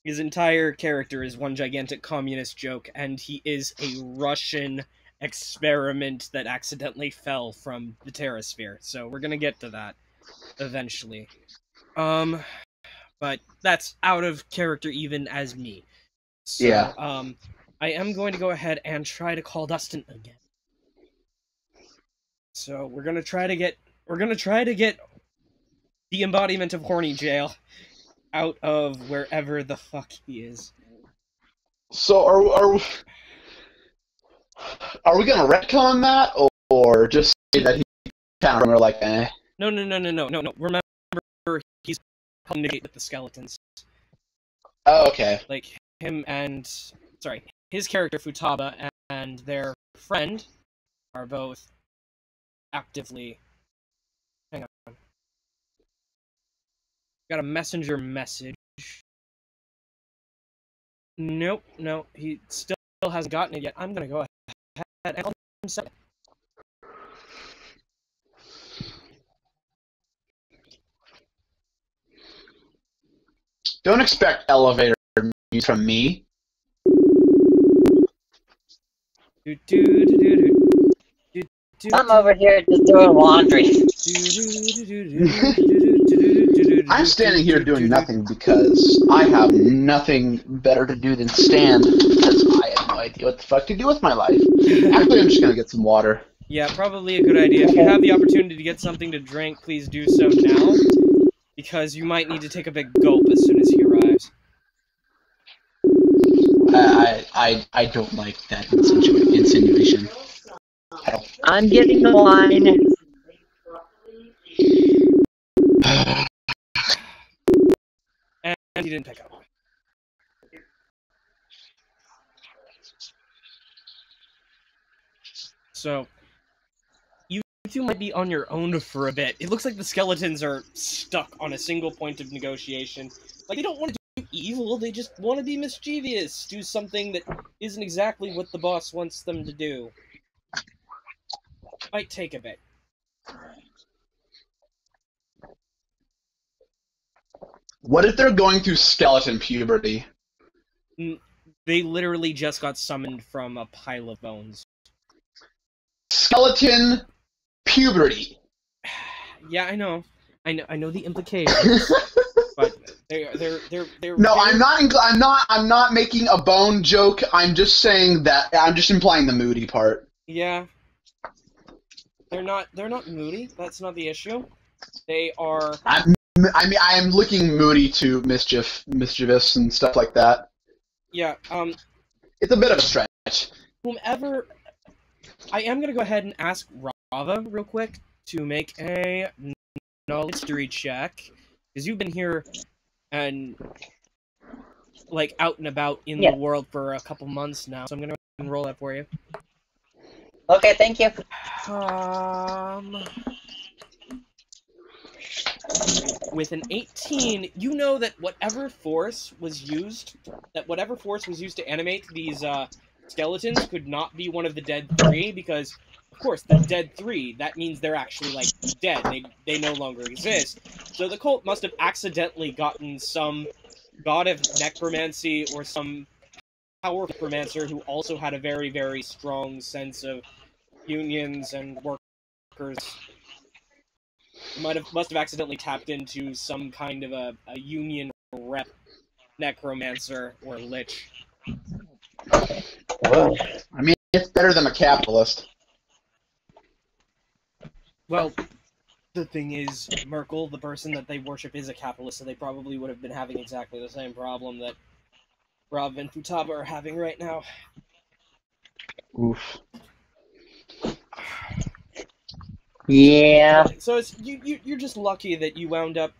His entire character is one gigantic communist joke, and he is a Russian experiment that accidentally fell from the Terrasphere. So we're gonna get to that eventually. But that's out of character even as me. So, yeah. I am going to go ahead and try to call Dustin again. So we're gonna try to get the embodiment of horny jail out of wherever the fuck he is. So are we gonna retcon that, or just say that he kind of like eh? No. Remember, he's communicate with the skeletons. Oh, okay. Like him and his character Futaba and their friend are both actively. Hang on. Got a messenger message. Nope, no, he still hasn't gotten it yet. I'm gonna go ahead and call him second. Don't expect elevator news from me. I'm over here just doing laundry. I'm standing here doing nothing because I have nothing better to do than stand, because I have no idea what the fuck to do with my life. Actually, I'm just gonna get some water. Yeah, probably a good idea. If you have the opportunity to get something to drink, please do so now, because you might need to take a big gulp as soon as he arrives. I don't like that insinuation. I'm getting the wine. And he didn't pick up. So, you two might be on your own for a bit. It looks like the skeletons are stuck on a single point of negotiation. Like, they don't want to do evil, they just want to be mischievous, do something that isn't exactly what the boss wants them to do. Might take a bit. What if they're going through skeleton puberty? They literally just got summoned from a pile of bones. Skeleton puberty. Yeah, I know the implications. But they're No, I'm not making a bone joke. I'm just saying that I'm just implying the moody part. Yeah. They're not moody. That's not the issue. They are. I mean, I am looking moody to mischievous and stuff like that. Yeah. It's a bit of a stretch. Whomever, I am gonna go ahead and ask Rava real quick to make a knowledge history check, because you've been here and like out and about in the world for a couple months now. So I'm gonna roll that for you. Okay, thank you. With an 18, you know that whatever force was used to animate these skeletons could not be one of the dead three, because, of course, the dead three, that means they're actually, like, dead. They no longer exist. So the cult must have accidentally gotten some god of necromancy or some powerful necromancer who also had a very, very strong sense of unions and workers. Must have accidentally tapped into some kind of a union rep necromancer or lich. Well, I mean, it's better than a capitalist. Well, the thing is, Merkel, the person that they worship, is a capitalist, so they probably would have been having exactly the same problem that Rob and Futaba are having right now. Oof. Yeah. So it's you're just lucky that you wound up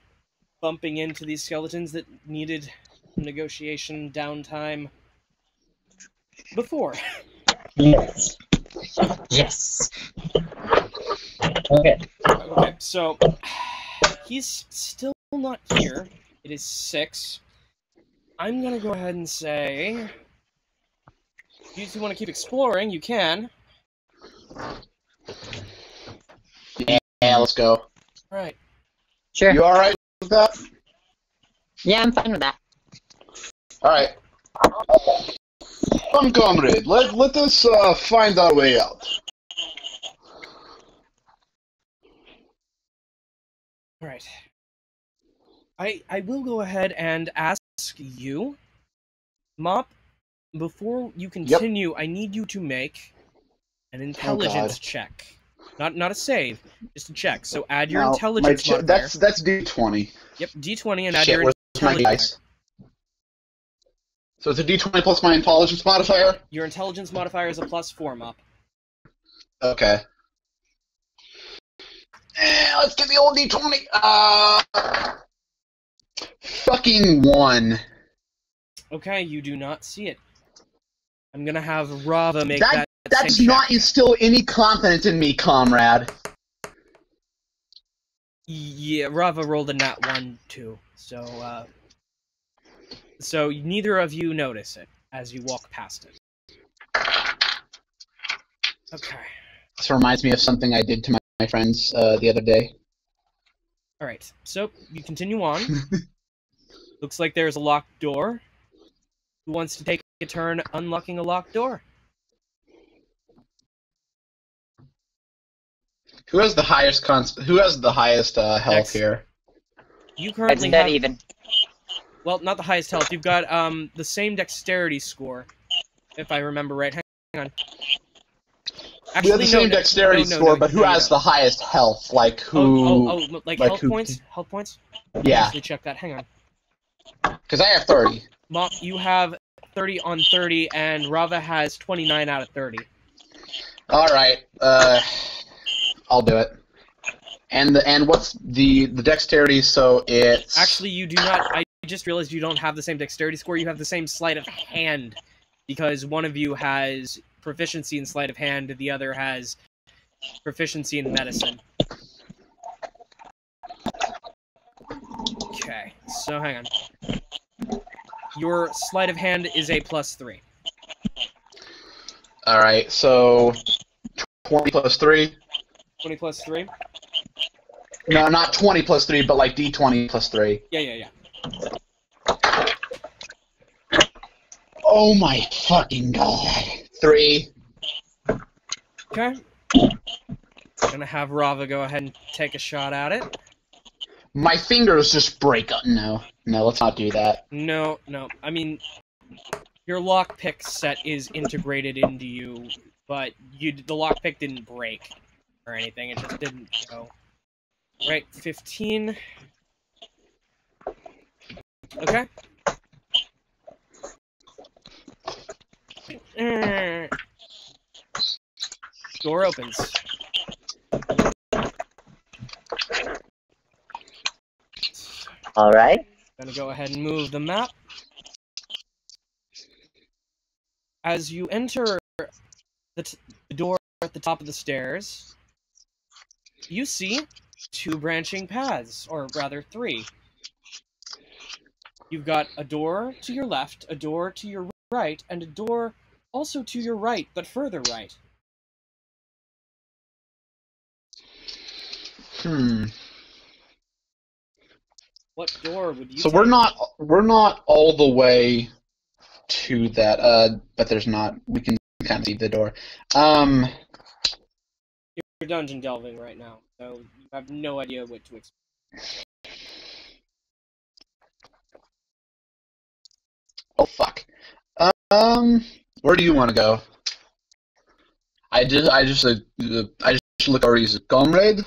bumping into these skeletons that needed negotiation downtime before. Yes. Yes. Okay. Okay, so he's still not here. It is 6. I'm gonna go ahead and say, if you two want to keep exploring, you can. Yeah, let's go. Right. Sure. You alright with that? Yeah, I'm fine with that. Alright. Come, comrade, let us find our way out. Right. I will go ahead and ask you, Mop, before you continue, I need you to make an intelligence check. Not a save, just a check. So add your intelligence modifier. That's D20. Yep, D20 and add your intelligence modifier. So it's a D20 plus my intelligence modifier? Your intelligence modifier is a +4, Mop. Okay. Let's get the old D20. Fucking 1. Okay, you do not see it. I'm gonna have Rava make that does same not check. instill any confidence in me, comrade. Yeah, Rava rolled a nat 1 too. So neither of you notice it as you walk past it. Okay. This reminds me of something I did to my friends the other day. Alright, so you continue on. Looks like there's a locked door. Who wants to take a turn unlocking a locked door? Who has the highest health Dex. here? You It's currently dead have... even. Well, not the highest health. You've got the same dexterity score. if I remember right. Hang on. We have the same dexterity score, but who has the highest health? Like who? Like health points? Health points? Yeah. Actually, check that. Hang on. Because I have 30. Mop, you have 30 on 30, and Rava has 29 out of 30. All right. I'll do it. And what's the dexterity? So it's actually you do not. I just realized you don't have the same dexterity score. You have the same sleight of hand, because one of you has proficiency in sleight of hand, the other has proficiency in medicine. Okay, so hang on. Your sleight of hand is a +3. All right. So 20 plus 3. 20 plus 3. No, not 20 plus 3, but like D20 plus 3. Yeah. Oh my fucking god. 3. Okay. Gonna have Rava go ahead and take a shot at it. My fingers just break up. No, let's not do that. No. I mean, your lockpick set is integrated into you, but the lockpick didn't break or anything. It just didn't go. Right, 15. Okay. Door opens. All right. Gonna go ahead and move the map. As you enter the door at the top of the stairs, you see 2 branching paths, or rather 3. You've got a door to your left, a door to your right, and a door also to your right, but further right. What door would you So take? we're not all the way to that, but there's not. We can kind of see the door. You're dungeon delving right now, so you have no idea what to expect. Oh fuck. Where do you want to go? I just look over. He's a comrade.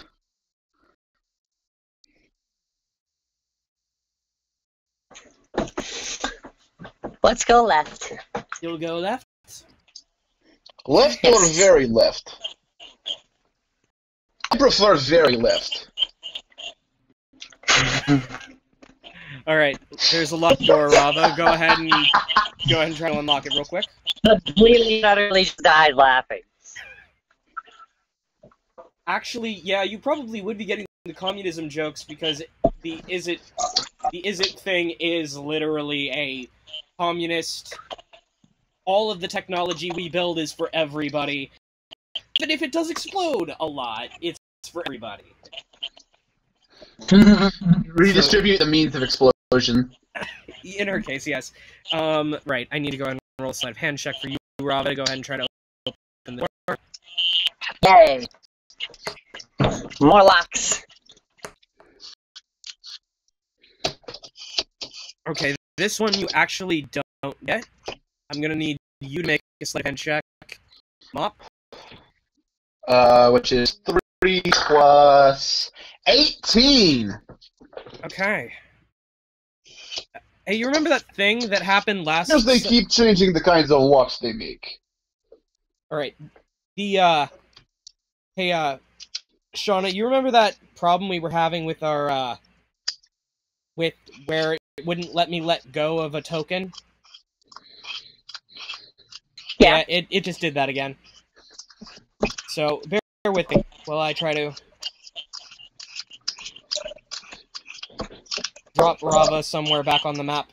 Let's go left. You'll go left? Left or very left? I prefer very left. Alright, there's a locked door, Rava. Go ahead and try to unlock it real quick. Completely and utterly just died laughing. Actually, yeah, you probably would be getting the communism jokes, because the is it thing is literally a communist. All of the technology we build is for everybody. But if it does explode a lot, it's for everybody. Redistribute the means of explosion. In her case, yes. Right, I need to go ahead and roll a sleight of hand check for you, Rava. Go ahead and try to open the door. Yay! More locks. Okay, this one you actually don't get. I'm gonna need you to make a sleight of hand check. Mop. Which is 3 plus 18. Okay. Hey, you remember that thing that happened last... Because they keep changing the kinds of locks they make. Alright. Hey, Shauna, you remember that problem we were having with our, with where it wouldn't let me let go of a token? Yeah. It just did that again. So, bear with me while I try to drop Rava somewhere back on the map.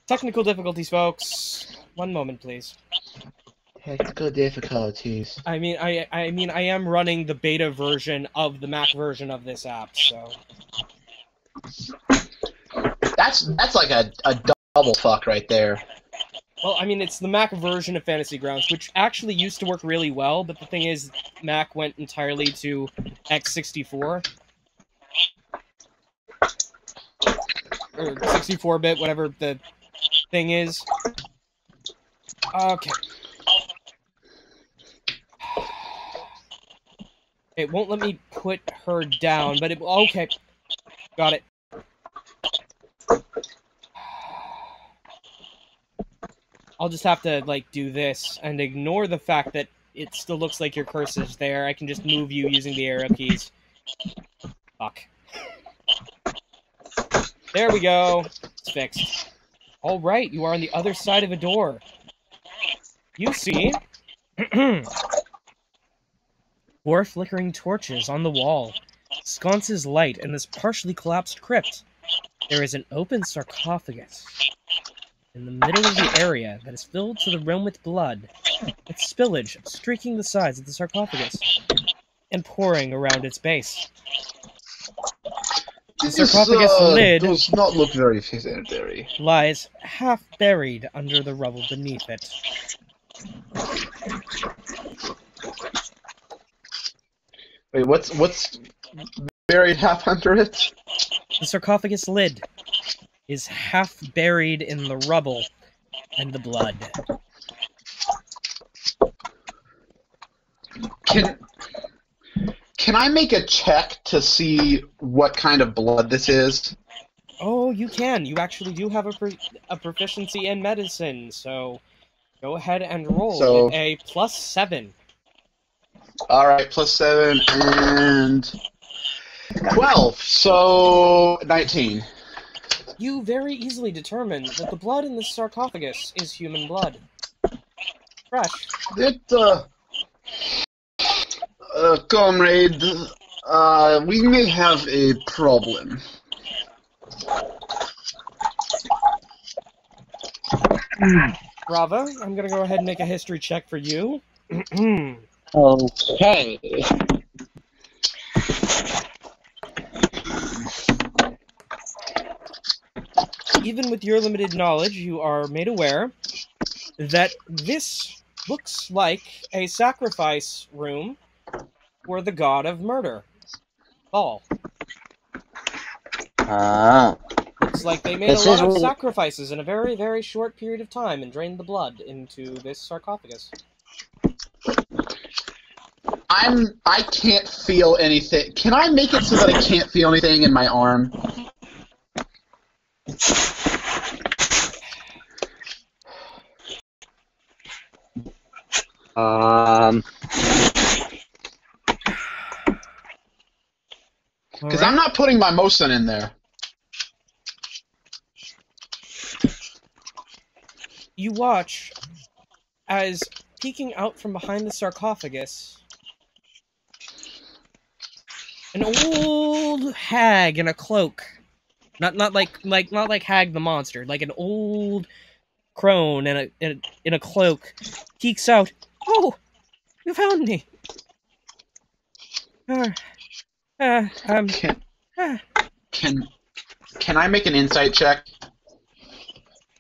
Technical difficulties, folks. One moment, please. Technical difficulties. I mean, I am running the beta version of the Mac version of this app, so... That's like a double fuck right there. Well, I mean, it's the Mac version of Fantasy Grounds, which actually used to work really well, but the thing is, Mac went entirely to x64. or 64-bit, whatever the thing is. Okay. It won't let me put her down, but okay. Got it. I'll just have to, like, do this and ignore the fact that it still looks like your curse is there. I can just move you using the arrow keys. Fuck. There we go. It's fixed. Alright, you are on the other side of a door. You see... 4 flickering torches on the wall. Sconces light in this partially collapsed crypt. There is an open sarcophagus in the middle of the area that is filled to the rim with blood, with spillage streaking the sides of the sarcophagus and pouring around its base. The sarcophagus lid does not look very sanitary. lies half buried under the rubble beneath it. Wait, what's buried half under it? The sarcophagus lid is half buried in the rubble and the blood. Can I make a check to see what kind of blood this is? Oh, you can. You actually do have a proficiency in medicine, so go ahead and roll with a +7. Alright, +7 and 12, so 19. You very easily determine that the blood in the sarcophagus is human blood. Fresh. Comrade, we may have a problem. Bravo, I'm gonna go ahead and make a history check for you. Okay. Even with your limited knowledge, you are made aware that this looks like a sacrifice room for the god of murder. All. Looks like they made a lot of sacrifices in a very, very short period of time and drained the blood into this sarcophagus. I can't feel anything. Can I make it so that I can't feel anything in my arm? Because I'm not putting my Mosin in there. You watch as, peeking out from behind the sarcophagus, an old hag in a cloak. Not like Hag the monster, like an old crone in a cloak, peeks out. Oh, you found me. Can I make an insight check?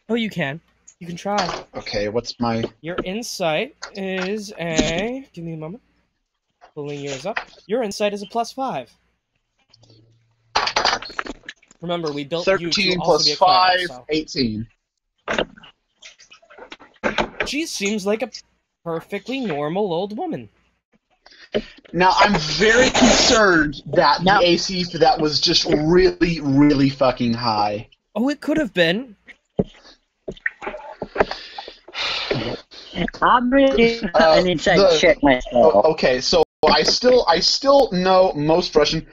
Oh, you can. You can try. Okay, what's my... Your insight is a... Give me a moment. Pulling yours up. Your insight is a +5. Remember, we built you to also be a cleric, 13 + 5, 18. She seems like a perfectly normal old woman. Now, I'm very concerned that the AC for that was just really, really fucking high. Oh, it could have been. I'm really an insight check myself. Okay, so I still know most Russian.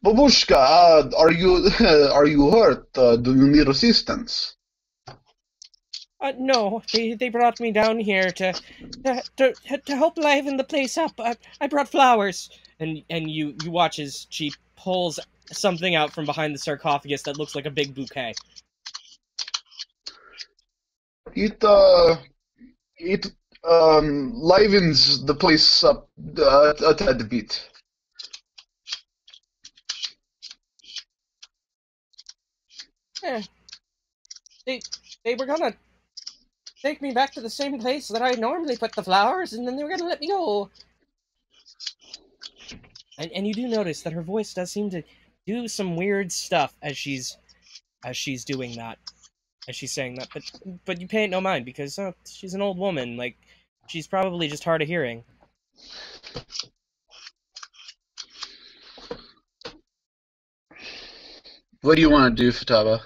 Babushka, are you hurt? Do you need assistance? No, they brought me down here to help liven the place up. I brought flowers, and you watch as she pulls something out from behind the sarcophagus that looks like a big bouquet. It livens the place up a tad bit. Yeah. They were gonna take me back to the same place that I normally put the flowers, and then they were gonna let me go. And you do notice that her voice does seem to do some weird stuff as she's doing that, as she's saying that. But you pay it no mind because she's an old woman. Like, she's probably just hard of hearing. What do you want to do, Futaba?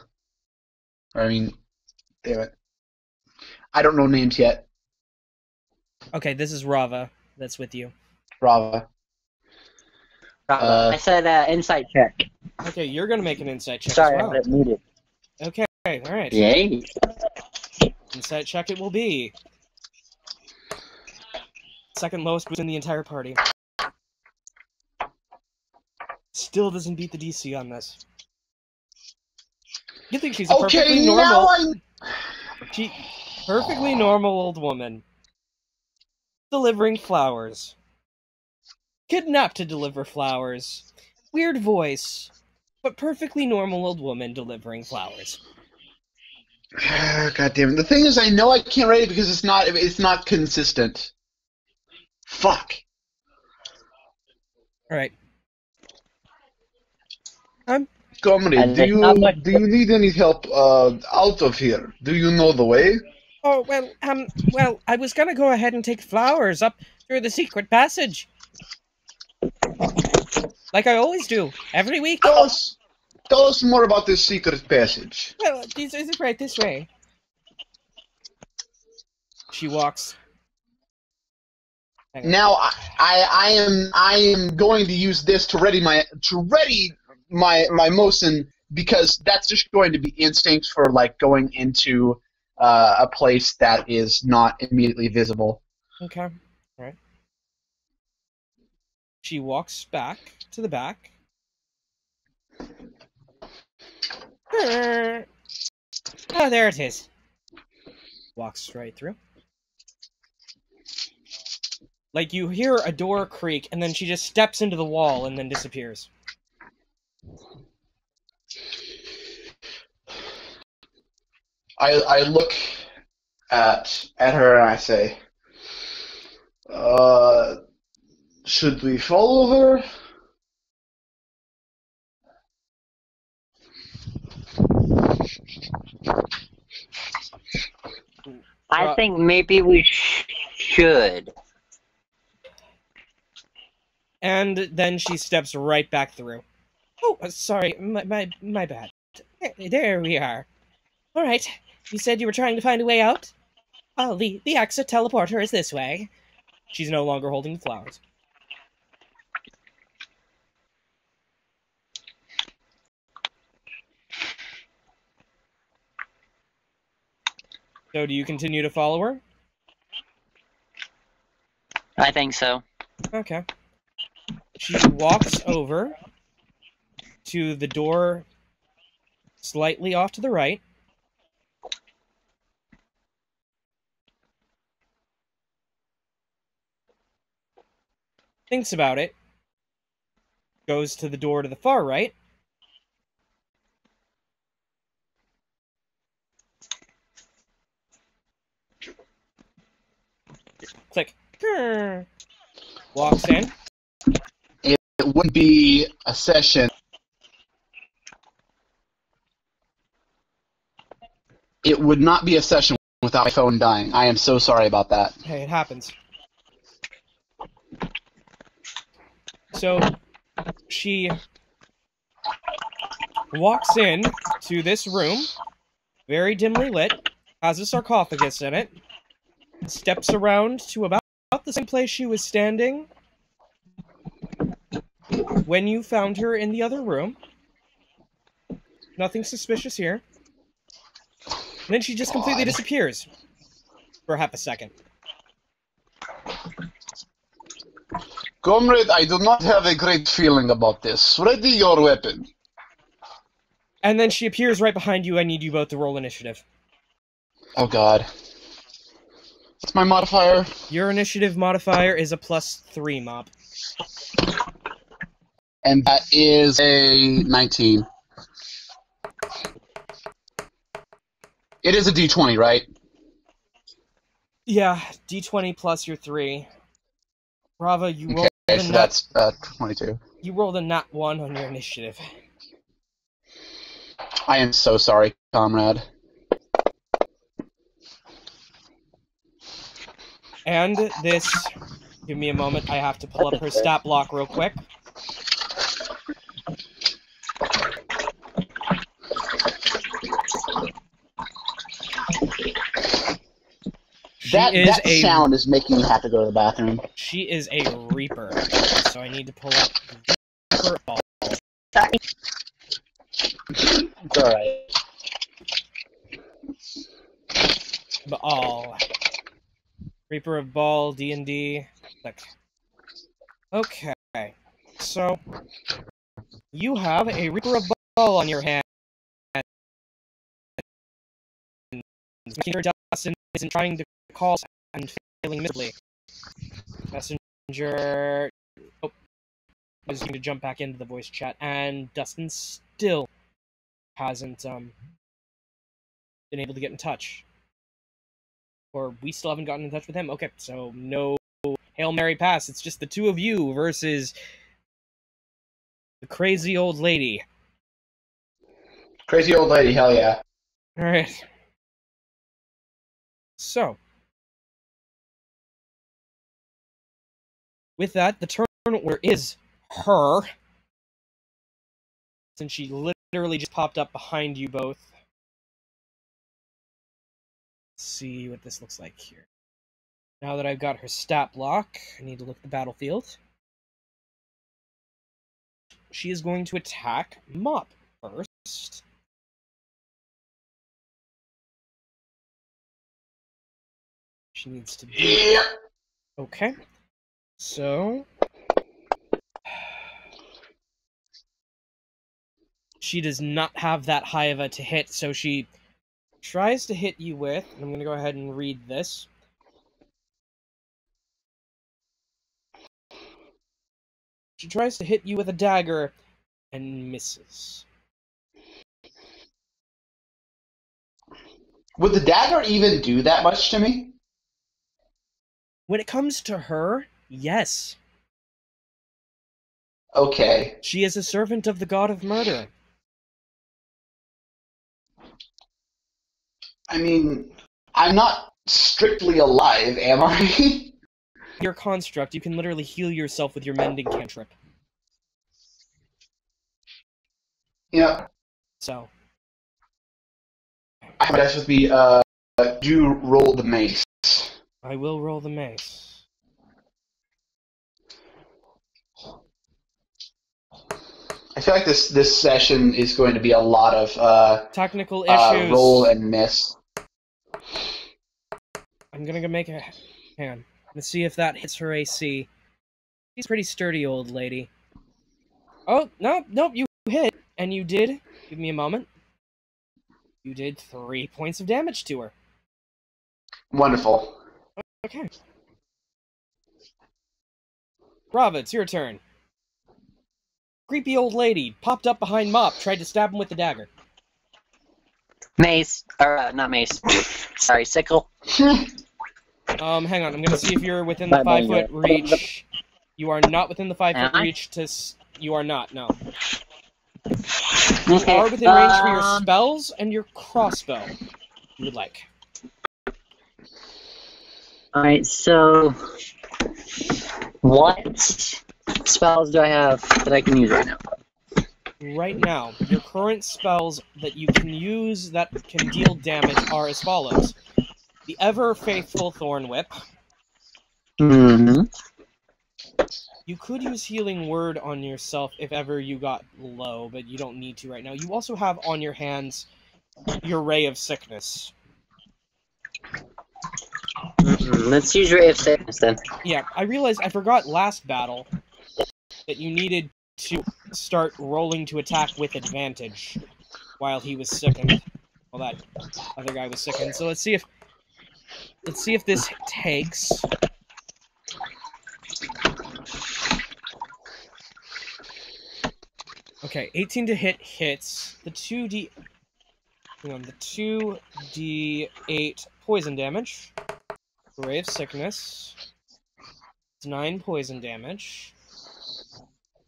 I mean, damn it. I don't know names yet. Okay, this is Rava that's with you. Rava. I said insight check. Okay, you're gonna make an insight check Sorry, as I well. got muted. Okay, alright. Yay. Insight check it will be. Second lowest in the entire party. Still doesn't beat the DC on this. You think she's a perfectly normal... perfectly normal old woman. Delivering flowers. Kidnapped to deliver flowers. Weird voice. But perfectly normal old woman delivering flowers. God damn it. The thing is, I know I can't rate it because it's not consistent. Fuck. Alright. Comrade, do you need any help out of here? Do you know the way? Oh, well, I was gonna go ahead and take flowers up through the secret passage. Like I always do, every week. Tell us more about this secret passage. Well, this is right this way. She walks. Now, I am going to use this to ready my Mosin, because that's just going to be instinct for like going into a place that is not immediately visible. Okay. All right. She walks back to the back. Oh, there it is. Walks right through. Like, you hear a door creak, and then she just steps into the wall and then disappears. I look at her and I say, should we follow her? I think maybe we should. And then she steps right back through. Oh, sorry, my bad. There we are. All right, you said you were trying to find a way out? Oh, the exit teleporter is this way. She's no longer holding the flowers. So do you continue to follow her? I think so. Okay. She walks over to the door slightly off to the right. Thinks about it. Goes to the door to the far right. Click. Walks in. It wouldn't be a session. It would not be a session without my phone dying. I am so sorry about that. Hey, it happens. So, she walks in to this room, very dimly lit, has a sarcophagus in it, steps around to about the same place she was standing when you found her in the other room. Nothing suspicious here. And then she just completely disappears for half a second. Comrade, I do not have a great feeling about this. Ready your weapon. And then she appears right behind you. I need you both to roll initiative. Oh god. What's my modifier? Your initiative modifier is a +3, Mop. And that is a 19. It is a d20, right? Yeah, d20 plus your 3. Brava, you rolled Okay, so that's 22. You rolled a nat 1 on your initiative. I am so sorry, comrade. And this... Give me a moment, I have to pull up her stat block real quick. That sound is making me have to go to the bathroom. She is a Reaper, so I need to pull up Reaper Ball. It's alright. Ball. Reaper of Ball, D&D. Okay, so you have a Reaper of Ball on your hand. Dustin isn't trying to call and failing miserably. Messenger. Oh, I was going to jump back into the voice chat, and Dustin still hasn't been able to get in touch. Or we still haven't gotten in touch with him. Okay, so no Hail Mary pass. It's just the two of you versus the crazy old lady. Crazy old lady, hell yeah. Alright. So, with that, the turn order is her. Since she literally just popped up behind you both. Let's see what this looks like here. Now that I've got her stat block, I need to look at the battlefield. She is going to attack Mop first. She needs to be... Okay. So... She does not have that high of a to hit, so she tries to hit you with... I'm going to go ahead and read this. She tries to hit you with a dagger and misses. Would the dagger even do that much to me? When it comes to her, yes. Okay. She is a servant of the god of murder. I mean, I'm not strictly alive, am I? Your construct, you can literally heal yourself with your mending cantrip. Yeah. So. I guess with me, do roll the mace. I will roll the mace. I feel like this session is going to be a lot of technical issues. Roll and miss. I'm gonna go make a hand. Let's see if that hits her AC. She's a pretty sturdy old lady. Oh, nope, you hit. And you did, give me a moment. You did 3 points of damage to her. Wonderful. Okay. Rava, it's your turn. Creepy old lady popped up behind Mop, tried to stab him with the dagger. Mace. Or, not mace. Sorry, sickle. Hang on, I'm gonna see if you're within the 5-foot reach. You are not within the 5-foot reach to... You are not, no. You are within range for your spells and your crossbow, if you would like. Alright, so... What spells do I have that I can use right now? Right now, your current spells that you can use that can deal damage are as follows. The ever-faithful Thorn Whip. Mm-hmm. You could use Healing Word on yourself if ever you got low, but you don't need to right now. You also have on your hands your Ray of Sickness. Let's use Ray of Sickness then. Yeah, I realized I forgot last battle that you needed to start rolling to attack with advantage while he was sickened. While that other guy was sickened. So let's see if this takes. Okay, 18 to hit hits. The 2d8 poison damage. Ray of Sickness. It's 9 poison damage.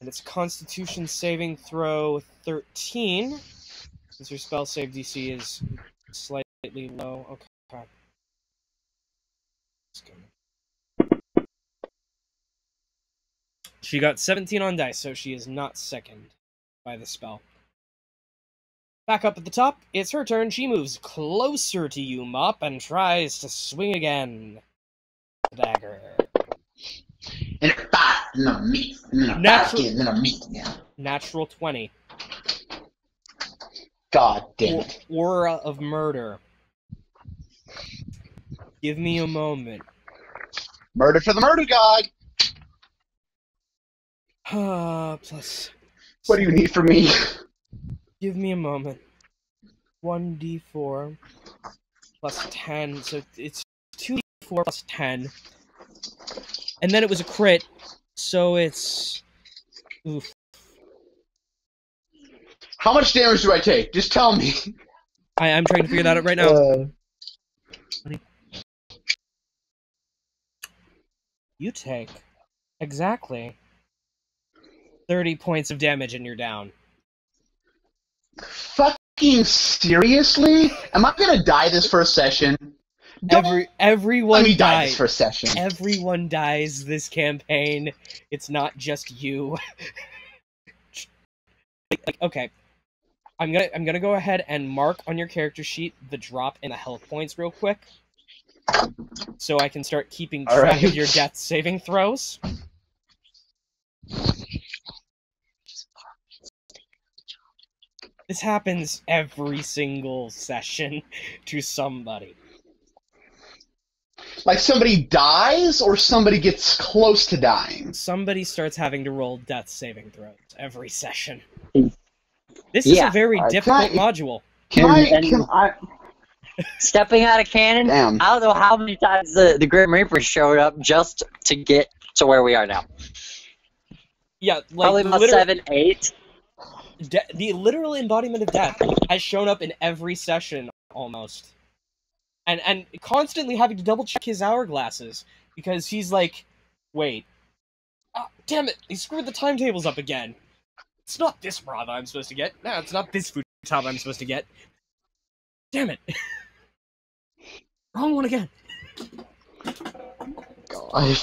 And it's Constitution saving throw 13. Since your spell save DC is slightly low. Okay. She got 17 on dice, so she is not sickened by the spell. Back up at the top, it's her turn. She moves closer to you, Mop, and tries to swing again. Dagger. And Natural 20. God damn it. Aura of murder. Give me a moment. Murder for the murder god! Plus. What do you need from me? Give me a moment. 1d4 plus 10, so it's 2d4 plus 10. And then it was a crit, so it's... Oof. How much damage do I take? Just tell me. I'm trying to figure that out right now. You take exactly 30 points of damage and you're down. Fucking seriously? Am I gonna die this first session? Everyone Let me die dies. this first session. Everyone dies this campaign. It's not just you. Okay. I'm gonna go ahead and mark on your character sheet the drop in the health points real quick, so I can start keeping track of your death saving throws. This happens every single session to somebody. Like somebody dies or somebody gets close to dying? Somebody starts having to roll death saving throws every session. This is a very difficult module. Can I... Stepping out of cannon, Damn. I don't know how many times the Grim Reaper showed up just to get to where we are now. Yeah, like probably about 7, 8. The literal embodiment of death has shown up in every session, almost. And constantly having to double-check his hourglasses, because he's like, wait, damn it, he screwed the timetables up again. It's not this Brava I'm supposed to get. No, it's not this Futaba I'm supposed to get. Damn it. Wrong one again. God.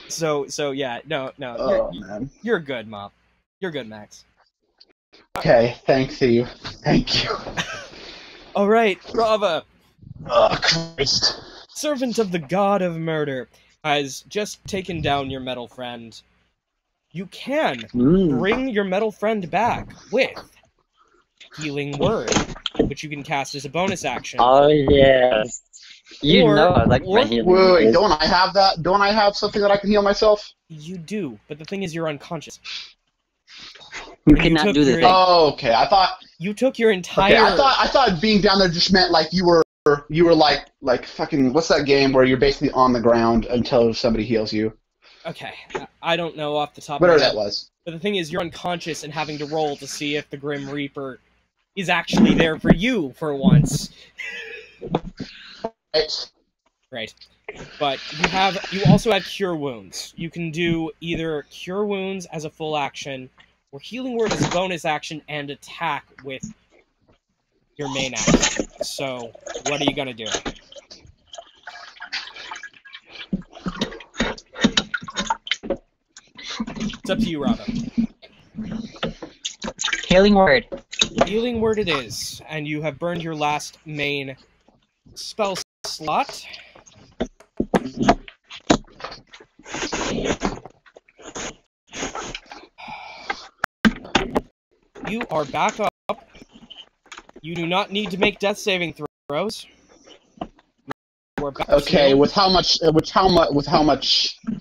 So yeah, no. Man. You're good, Mop. You're good, Max. Okay, thank you. Thank you. Alright, Brava. Oh, Christ. Servant of the God of Murder has just taken down your metal friend. You can bring your metal friend back with Healing Word, which you can cast as a bonus action. Oh, yes. You know I like my healing word. Wait, don't I have that? Don't I have something that I can heal myself? You do, but the thing is you're unconscious. You cannot do this. Oh, okay. I thought you took your entire. Okay, I thought being down there just meant like you were like fucking what's that game where you're basically on the ground until somebody heals you? Okay, I don't know off the top Whatever of my head. that was. But the thing is, you're unconscious and having to roll to see if the Grim Reaper is actually there for you for once. Right. But you also have Cure Wounds. You can do either Cure Wounds as a full action, or Healing Word as a bonus action, and attack with your main action. So, what are you gonna do? It's up to you, Rava. Healing Word. Healing Word it is, and you have burned your last main spell slot. You are back up. You do not need to make death saving throws. We're back Okay, to with how much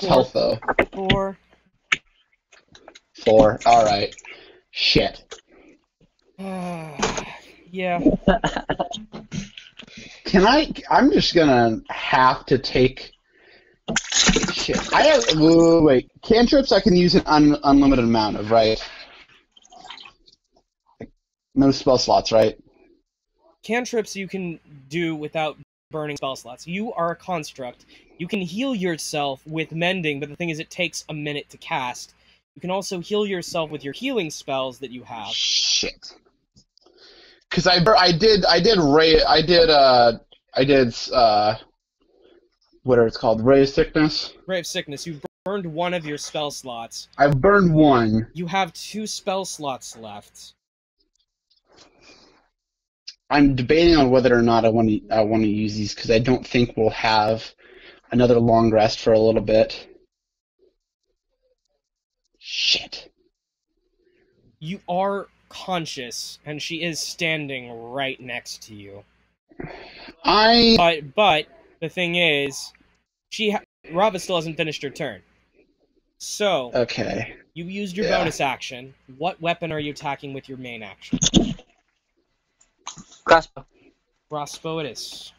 health though? 4. 4. All right. Shit. Yeah. I'm just gonna have to take. Shit. I have. Wait. Cantrips I can use an unlimited amount of, right? No spell slots, right? Cantrips you can do without burning spell slots. You are a construct. You can heal yourself with mending, but the thing is it takes a minute to cast. You can also heal yourself with your healing spells that you have. Shit. Because I did what are it's called? Ray of Sickness? Ray of Sickness. You burned one of your spell slots. I've burned one. You have 2 spell slots left. I'm debating on whether or not I want to use these because I don't think we'll have another long rest for a little bit. Shit. You are conscious, and she is standing right next to you. But the thing is, Rava still hasn't finished her turn. So, okay. You used your bonus action. What weapon are you attacking with your main action? Crossbow. Crossbow it is.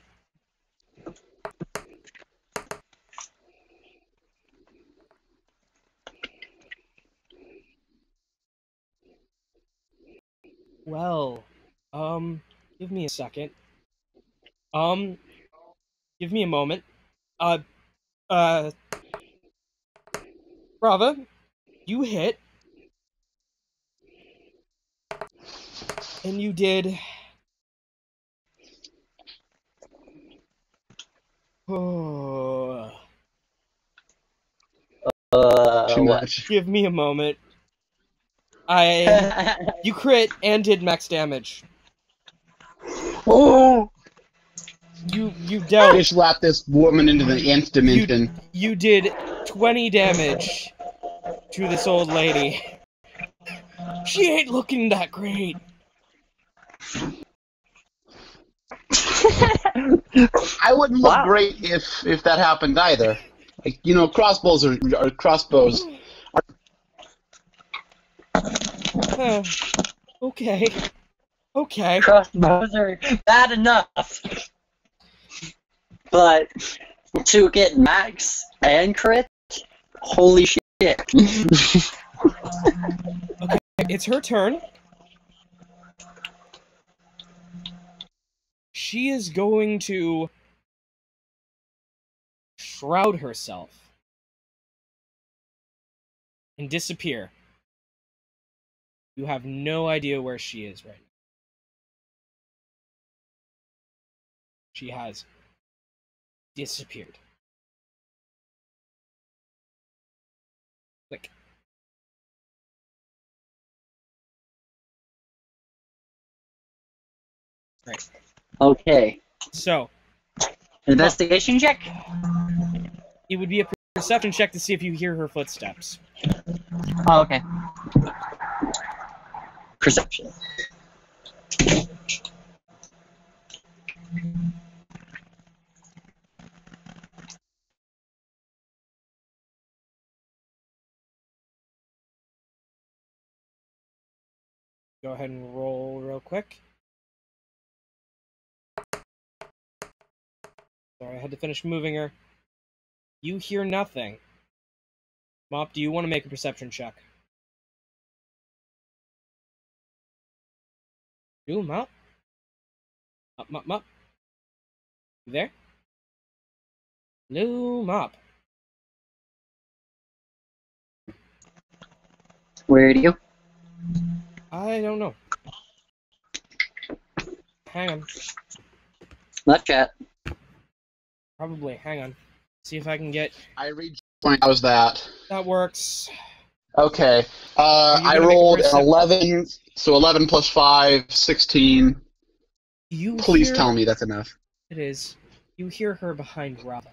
Well, give me a second. Give me a moment. Brava, you hit. And you did... Oh. Too much. Give me a moment. You crit and did max damage. Oh! You dealt. I slapped this woman into the nth dimension. You did 20 damage to this old lady. She ain't looking that great. I wouldn't look great if that happened either. Like, you know, crossbows are crossbows. Okay. Okay. Crossbows are bad enough. But to get max and crit, holy shit. Okay, it's her turn. She is going to shroud herself and disappear. You have no idea where she is right now. She has disappeared. Click. Right. Okay. So, investigation check? It would be a perception check to see if you hear her footsteps. Oh, okay. Perception. Go ahead and roll real quick. Sorry, I had to finish moving her. You hear nothing. Mop, do you want to make a perception check? Ooh, Mop? Mop. You there? Hello, Mop. Where do you? I don't know. Hang on. Left chat. Probably. Hang on. See if I can get... I reached the point. How's that? That works. Okay. I rolled an 11, so 11 plus 5, 16. Please tell me that's enough. It is. You hear her behind Rava.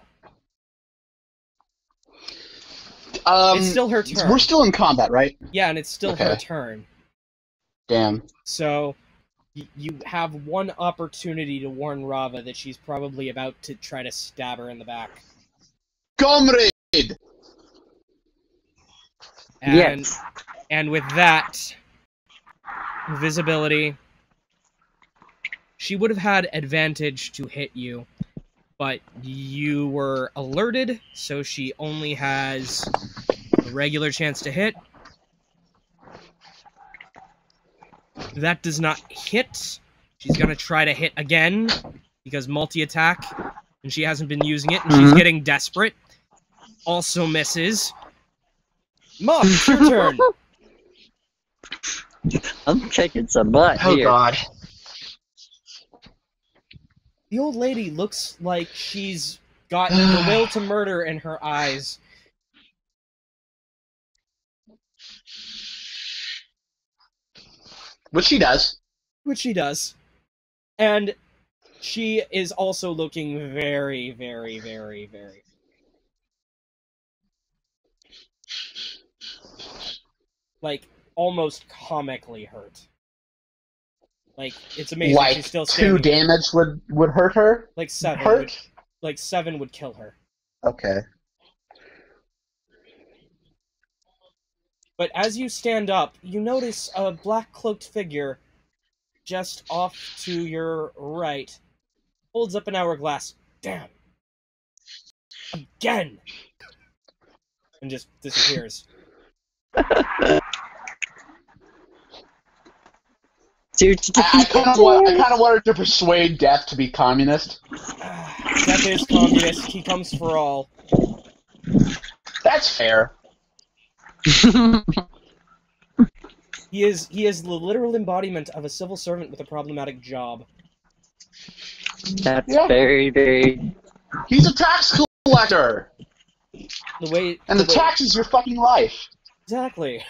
It's still her turn. We're still in combat, right? Yeah, and it's still her turn. Damn. So, you have one opportunity to warn Rava that she's probably about to try to stab her in the back. Comrade! And with that, visibility, she would have had advantage to hit you, but you were alerted, so she only has a regular chance to hit. That does not hit. She's gonna try to hit again, because multi-attack, and she hasn't been using it, and she's getting desperate. Also misses. Mop, it's your turn. I'm kicking some butt Oh here. god. The old lady looks like she's got the will to murder in her eyes. Which she does. Which she does. And she is also looking very, very, very, very... like, almost comically hurt. Like, it's amazing Like, she's still 2 standing. damage would hurt her? Like 7. Hurt? Like 7 would kill her. Okay. But as you stand up, you notice a black-cloaked figure just off to your right. Holds up an hourglass. Damn. Again! And just disappears. I kind of wanted to persuade Death to be communist. Death is communist. He comes for all. That's fair. He is the literal embodiment of a civil servant with a problematic job. That's very, very... He's a tax collector! And the tax is your fucking life. Exactly.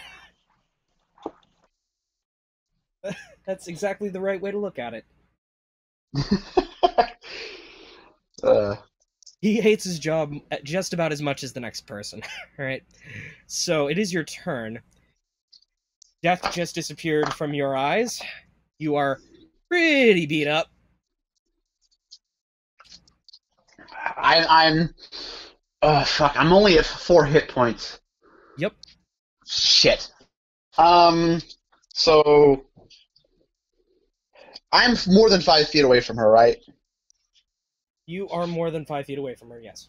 That's exactly the right way to look at it. He hates his job just about as much as the next person. Alright? So, it is your turn. Death just disappeared from your eyes. You are pretty beat up. I'm... Oh, fuck. I'm only at 4 hit points. Yep. Shit. So... I'm more than 5 feet away from her, right? You are more than 5 feet away from her, yes.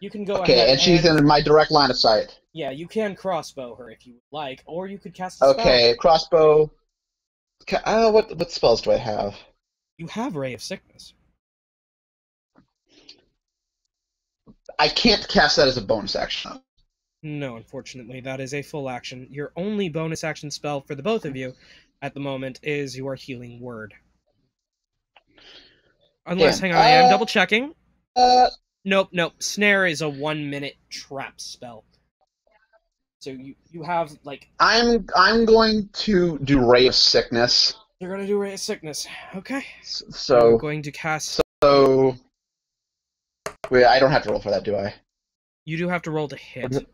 You can go ahead. Okay, and she's in my direct line of sight. Yeah, you can crossbow her if you would like, or you could cast a spell. Okay, crossbow. What spells do I have? You have Ray of Sickness. I can't cast that as a bonus action. No, unfortunately, that is a full action. Your only bonus action spell for the both of you at the moment is your Healing Word. Unless, hang on, I am double checking. Nope. Snare is a 1-minute trap spell. So you have, like... I'm going to do Ray of Sickness. You're going to do Ray of Sickness. Okay. So... You're going to cast... So... Wait, I don't have to roll for that, do I? You do have to roll to hit.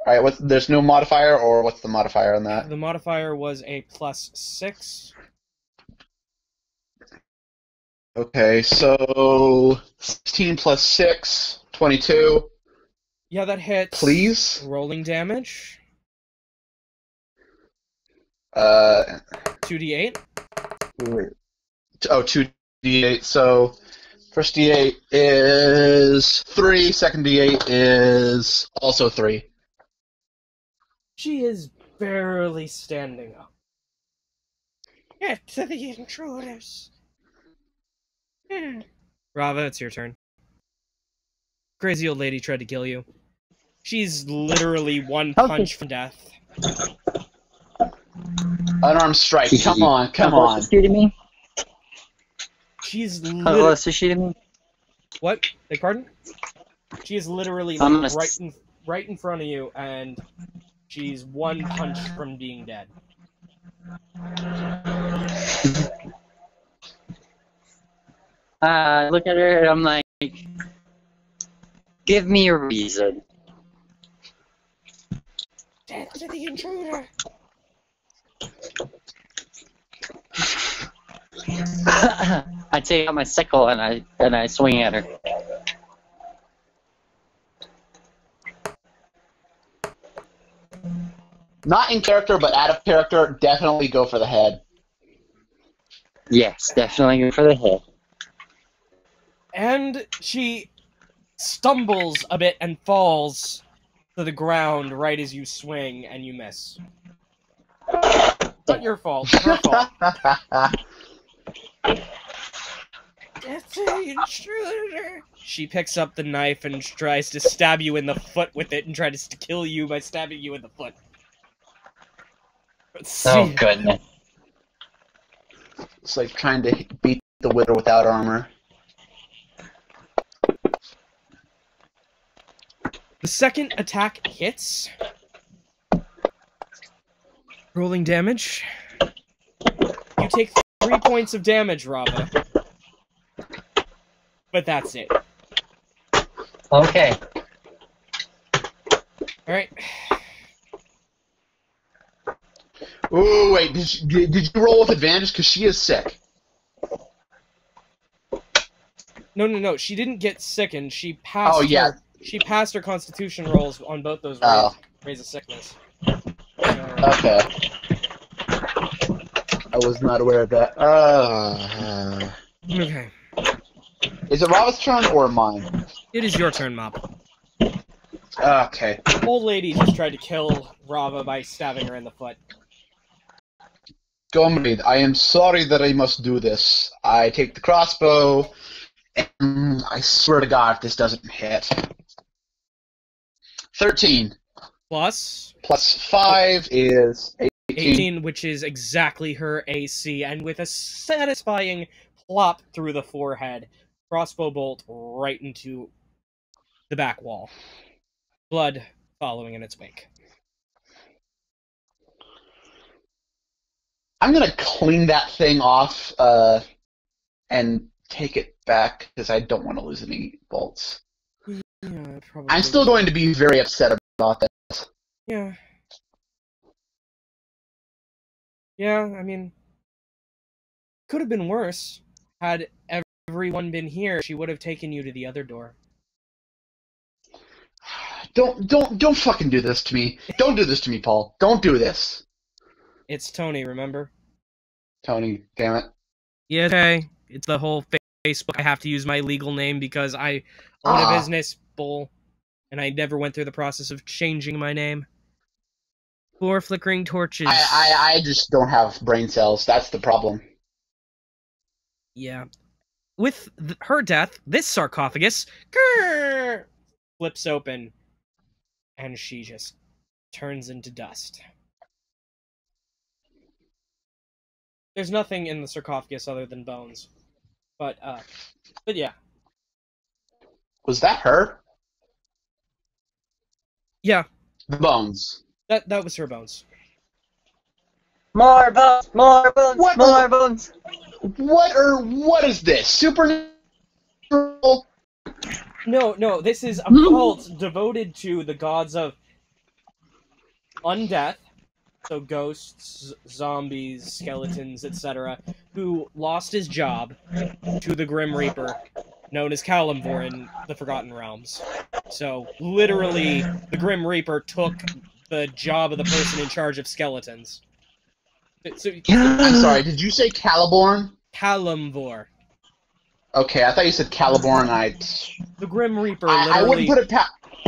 Alright, there's no modifier, or what's the modifier on that? The modifier was a +6. Okay, so 16 plus 6, 22. Yeah, that hits. Please? Rolling damage. 2d8. Wait. Oh, 2d8, so first d8 is 3, second d8 is also 3. She is barely standing up. Get to the intruders. Rava, it's your turn. Crazy old lady tried to kill you. She's literally one punch from death. Unarmed strike. Come on. What's shooting me? She's What's shooting me? What? Beg pardon? She is literally like, right in front of you, and she's one punch from being dead. I look at her and I'm like, give me a reason. Death to the intruder! I take out my sickle and I swing at her. Not in character, but out of character, definitely go for the head. Yes, definitely go for the head. And she stumbles a bit and falls to the ground right as you swing, and you miss. Not your fault. Her fault. Death to the intruder! She picks up the knife and tries to stab you in the foot with it and tries to kill you by stabbing you in the foot. Oh, goodness. It's like trying to beat the with or without armor. The second attack hits. Rolling damage. You take 3 points of damage, Rava. But that's it. Okay. Alright. Ooh, wait, did you roll with advantage? Because she is sick. No. She didn't get sickened. She passed. Oh, yeah. She passed her Constitution rolls on both those Oh. raise of sickness. Okay. I was not aware of that. Okay. Is it Rava's turn or mine? It is your turn, Mop. Okay. Old lady just tried to kill Rava by stabbing her in the foot. Comrade, I am sorry that I must do this. I take the crossbow, and I swear to God if this doesn't hit. 13. Plus 5 is 18, which is exactly her AC, and with a satisfying plop through the forehead, crossbow bolt right into the back wall. Blood following in its wake. I'm gonna clean that thing off, and take it back, because I don't want to lose any bolts. Yeah, probably. I'm still going to be very upset about this. Yeah. Yeah, I mean, could have been worse. Had everyone been here, she would have taken you to the other door. Don't fucking do this to me. Don't do this to me, Paul. Don't do this. It's Tony, remember? Tony, damn it. Yeah, okay. It's the whole Facebook. I have to use my legal name because I own a business, bull, and I never went through the process of changing my name. 4 flickering torches. I just don't have brain cells. That's the problem. Yeah. With her death, this sarcophagus flips open, and she just turns into dust. There's nothing in the sarcophagus other than bones. But yeah. Was that her? Yeah, The bones. that was her bones. More bones! More bones! What More the- bones! What is this? Supernatural? No, this is a cult devoted to the gods of undeath, so ghosts, zombies, skeletons, etc., who lost his job to the Grim Reaper, known as Kalimvor in the Forgotten Realms. So, literally, the Grim Reaper took the job of the person in charge of skeletons. So, I'm sorry, did you say Caliborn? Kalimvor. Okay, I thought you said Caliborn. The Grim Reaper I wouldn't literally put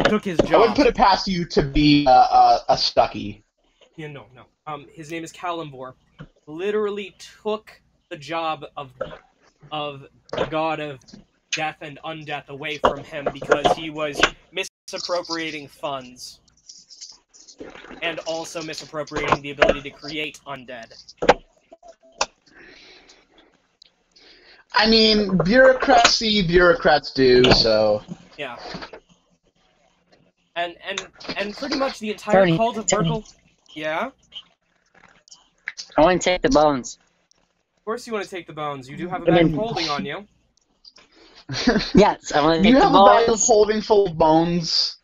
it took his I wouldn't job. put it past you to be a Stucky. Yeah, no. His name is Kalimvor. Literally took the job of the god of death and undeath away from him because he was misappropriating funds. And also misappropriating the ability to create undead. I mean, bureaucrats do, so... Yeah. And pretty much the entire Tony, cult of Merkel... Yeah? I want to take the bones. Of course you want to take the bones. You do have a I bag of mean- holding on you. Yes, I want to take You the have a bag of bones. holding full of bones.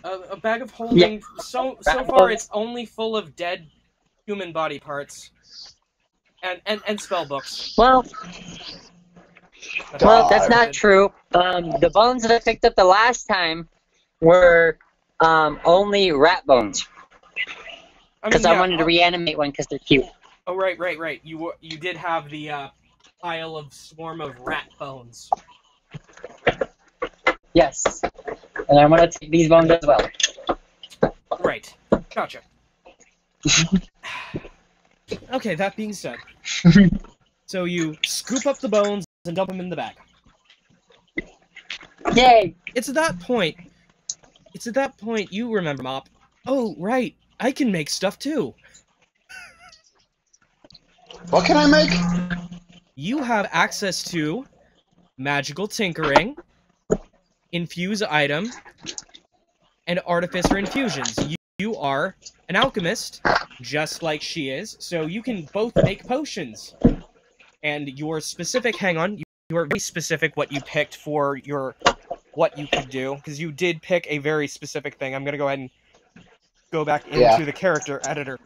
A bag of holding... So far it's only full of dead human body parts. And spell books. Well, that's not good. true. The bones that I picked up the last time were only rat bones. Because I wanted to reanimate one because they're cute. Oh, right. You did have the pile of swarm of rat bones. Yes. And I want to take these bones as well. Right. Gotcha. Okay, that being said. So you scoop up the bones and dump them in the bag. Yay! It's at that point you remember, Mop. Oh, right. I can make stuff too. What can I make? you have access to magical tinkering, infuse item, and artificer infusions. You are an alchemist, just like she is, so you can both make potions. And your specific, hang on, you are very specific what you picked for your, what you could do, because you did pick a very specific thing. I'm going to go ahead and go back into the character editor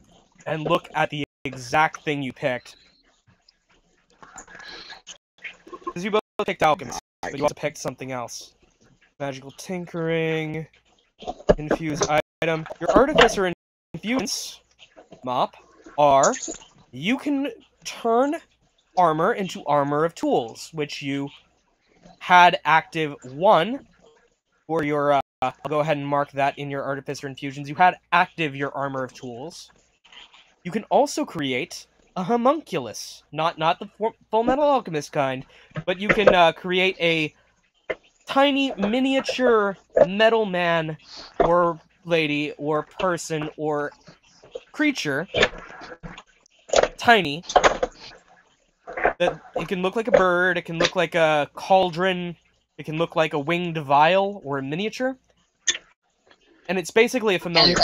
and look at the exact thing you picked. Because you both picked alchemist, but you also picked something else. Magical tinkering, infuse item. Your artificer infusions, Mop, are you can turn armor into armor of tools, which you had active 1 for your, I'll go ahead and mark that in your artificer infusions. You had active your armor of tools. You can also create a homunculus, not the Full Metal Alchemist kind, but you can create a tiny miniature metal man or lady or person or creature, tiny, that it can look like a bird, it can look like a cauldron, it can look like a winged vial or a miniature, and it's basically a familiar.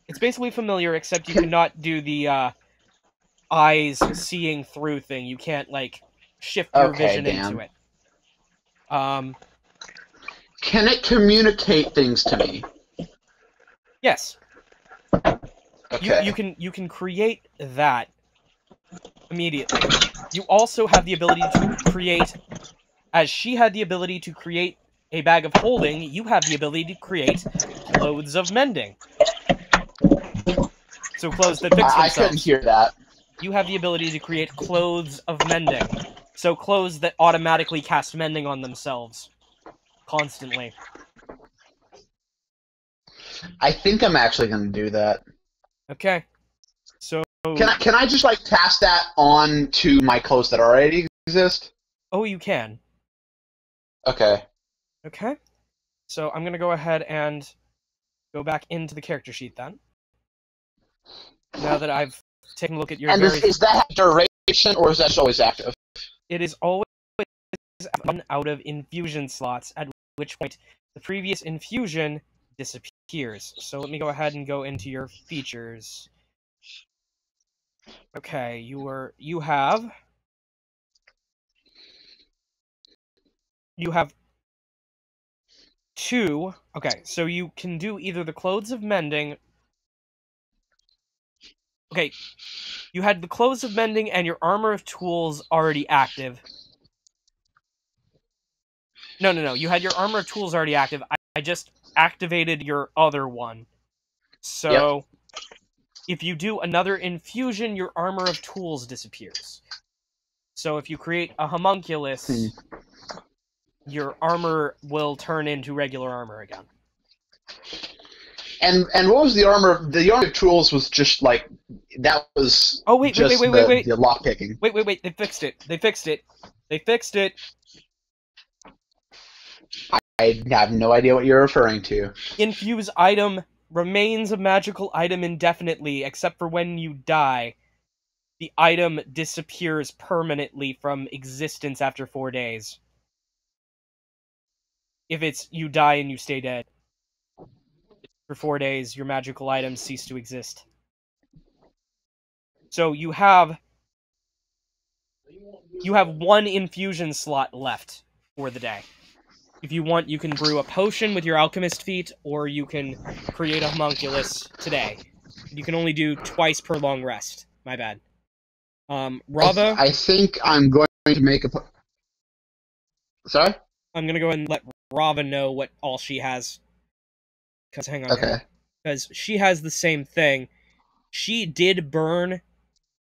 It's basically familiar, except you cannot do the eyes seeing through thing. You can't like shift your vision into it. Can it communicate things to me? Yes. Okay. You can create that immediately. You also have the ability to create, as she had the ability to create a bag of holding, you have the ability to create clothes of mending. So clothes that fix themselves. I couldn't hear that. You have the ability to create clothes of mending. So clothes that automatically cast mending on themselves. Constantly. I think I'm actually going to do that. Okay. So... Can I just, like, cast that on to my clothes that already exist? Oh, you can. Okay. Okay. So I'm going to go ahead and go back into the character sheet then. Now that I've taken a look at your is that duration, or is that always active? It is always one out of infusion slots, at which point the previous infusion disappears. So let me go ahead and go into your features. Okay, you have 2. Okay, so you can do either the clothes of mending. Okay, you had the clothes of mending and your armor of tools already active. No. You had your armor of tools already active. I just activated your other one. So, if you do another infusion, your armor of tools disappears. So if you create a homunculus, your armor will turn into regular armor again. And what was the armor? The armor of tools was just like that was. Oh wait! The lockpicking. Wait! They fixed it. I have no idea what you're referring to. Infuse item remains a magical item indefinitely, except for when you die. The item disappears permanently from existence after 4 days. If it's you die and you stay dead. For 4 days, your magical items cease to exist. So you have 1 infusion slot left for the day. If you want, you can brew a potion with your alchemist feat, or you can create a homunculus today. You can only do twice per long rest. My bad. Rava? I think I'm going to make a... Sorry? I'm going to go ahead and let Rava know what all she has. Because, hang on. Okay. Because she has the same thing. She did burn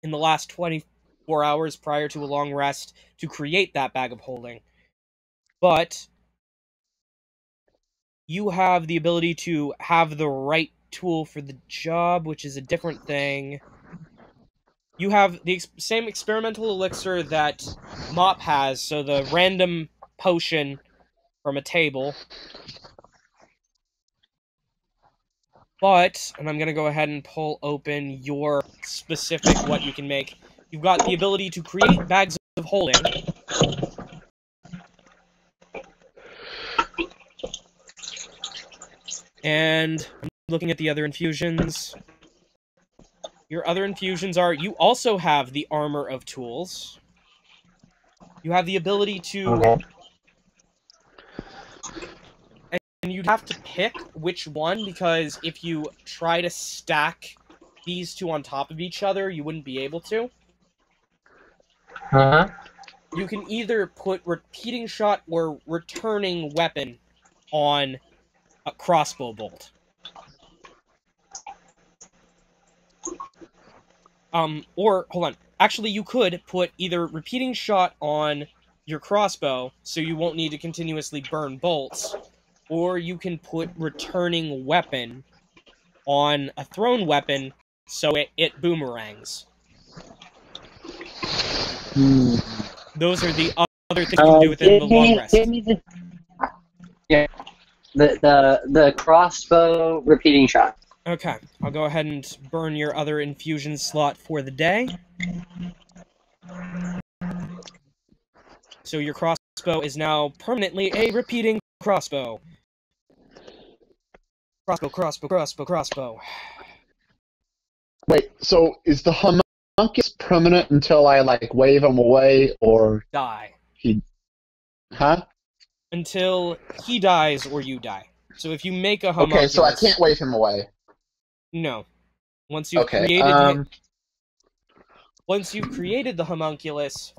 in the last 24 hours prior to a long rest to create that bag of holding. But you have the ability to have the right tool for the job, which is a different thing. You have the same experimental elixir that Mop has, so the random potion from a table. But, and I'm going to go ahead and pull open your specific what you can make. You've got the ability to create bags of holding. And I'm looking at the other infusions. Your other infusions are, you also have the Armor of Tools. You have the ability to... Okay. And you'd have to pick which one, because if you try to stack these two on top of each other, you wouldn't be able to. Uh-huh. You can either put Repeating Shot or Returning Weapon on a crossbow bolt. Or, hold on. Actually, you could put either Repeating Shot on your crossbow, so you won't need to continuously burn bolts, or you can put Returning Weapon on a thrown weapon, so it boomerangs. Those are the other things you can do within the long rest. Give me the crossbow repeating shot. Okay, I'll go ahead and burn your other infusion slot for the day. So your crossbow is now permanently a repeating crossbow. Crossbow. Wait, so is the homunculus permanent until I, like, wave him away, or Die. he... Huh? Until he dies or you die. So if you make a homunculus... Okay, so I can't wave him away. No. Once you've created the homunculus,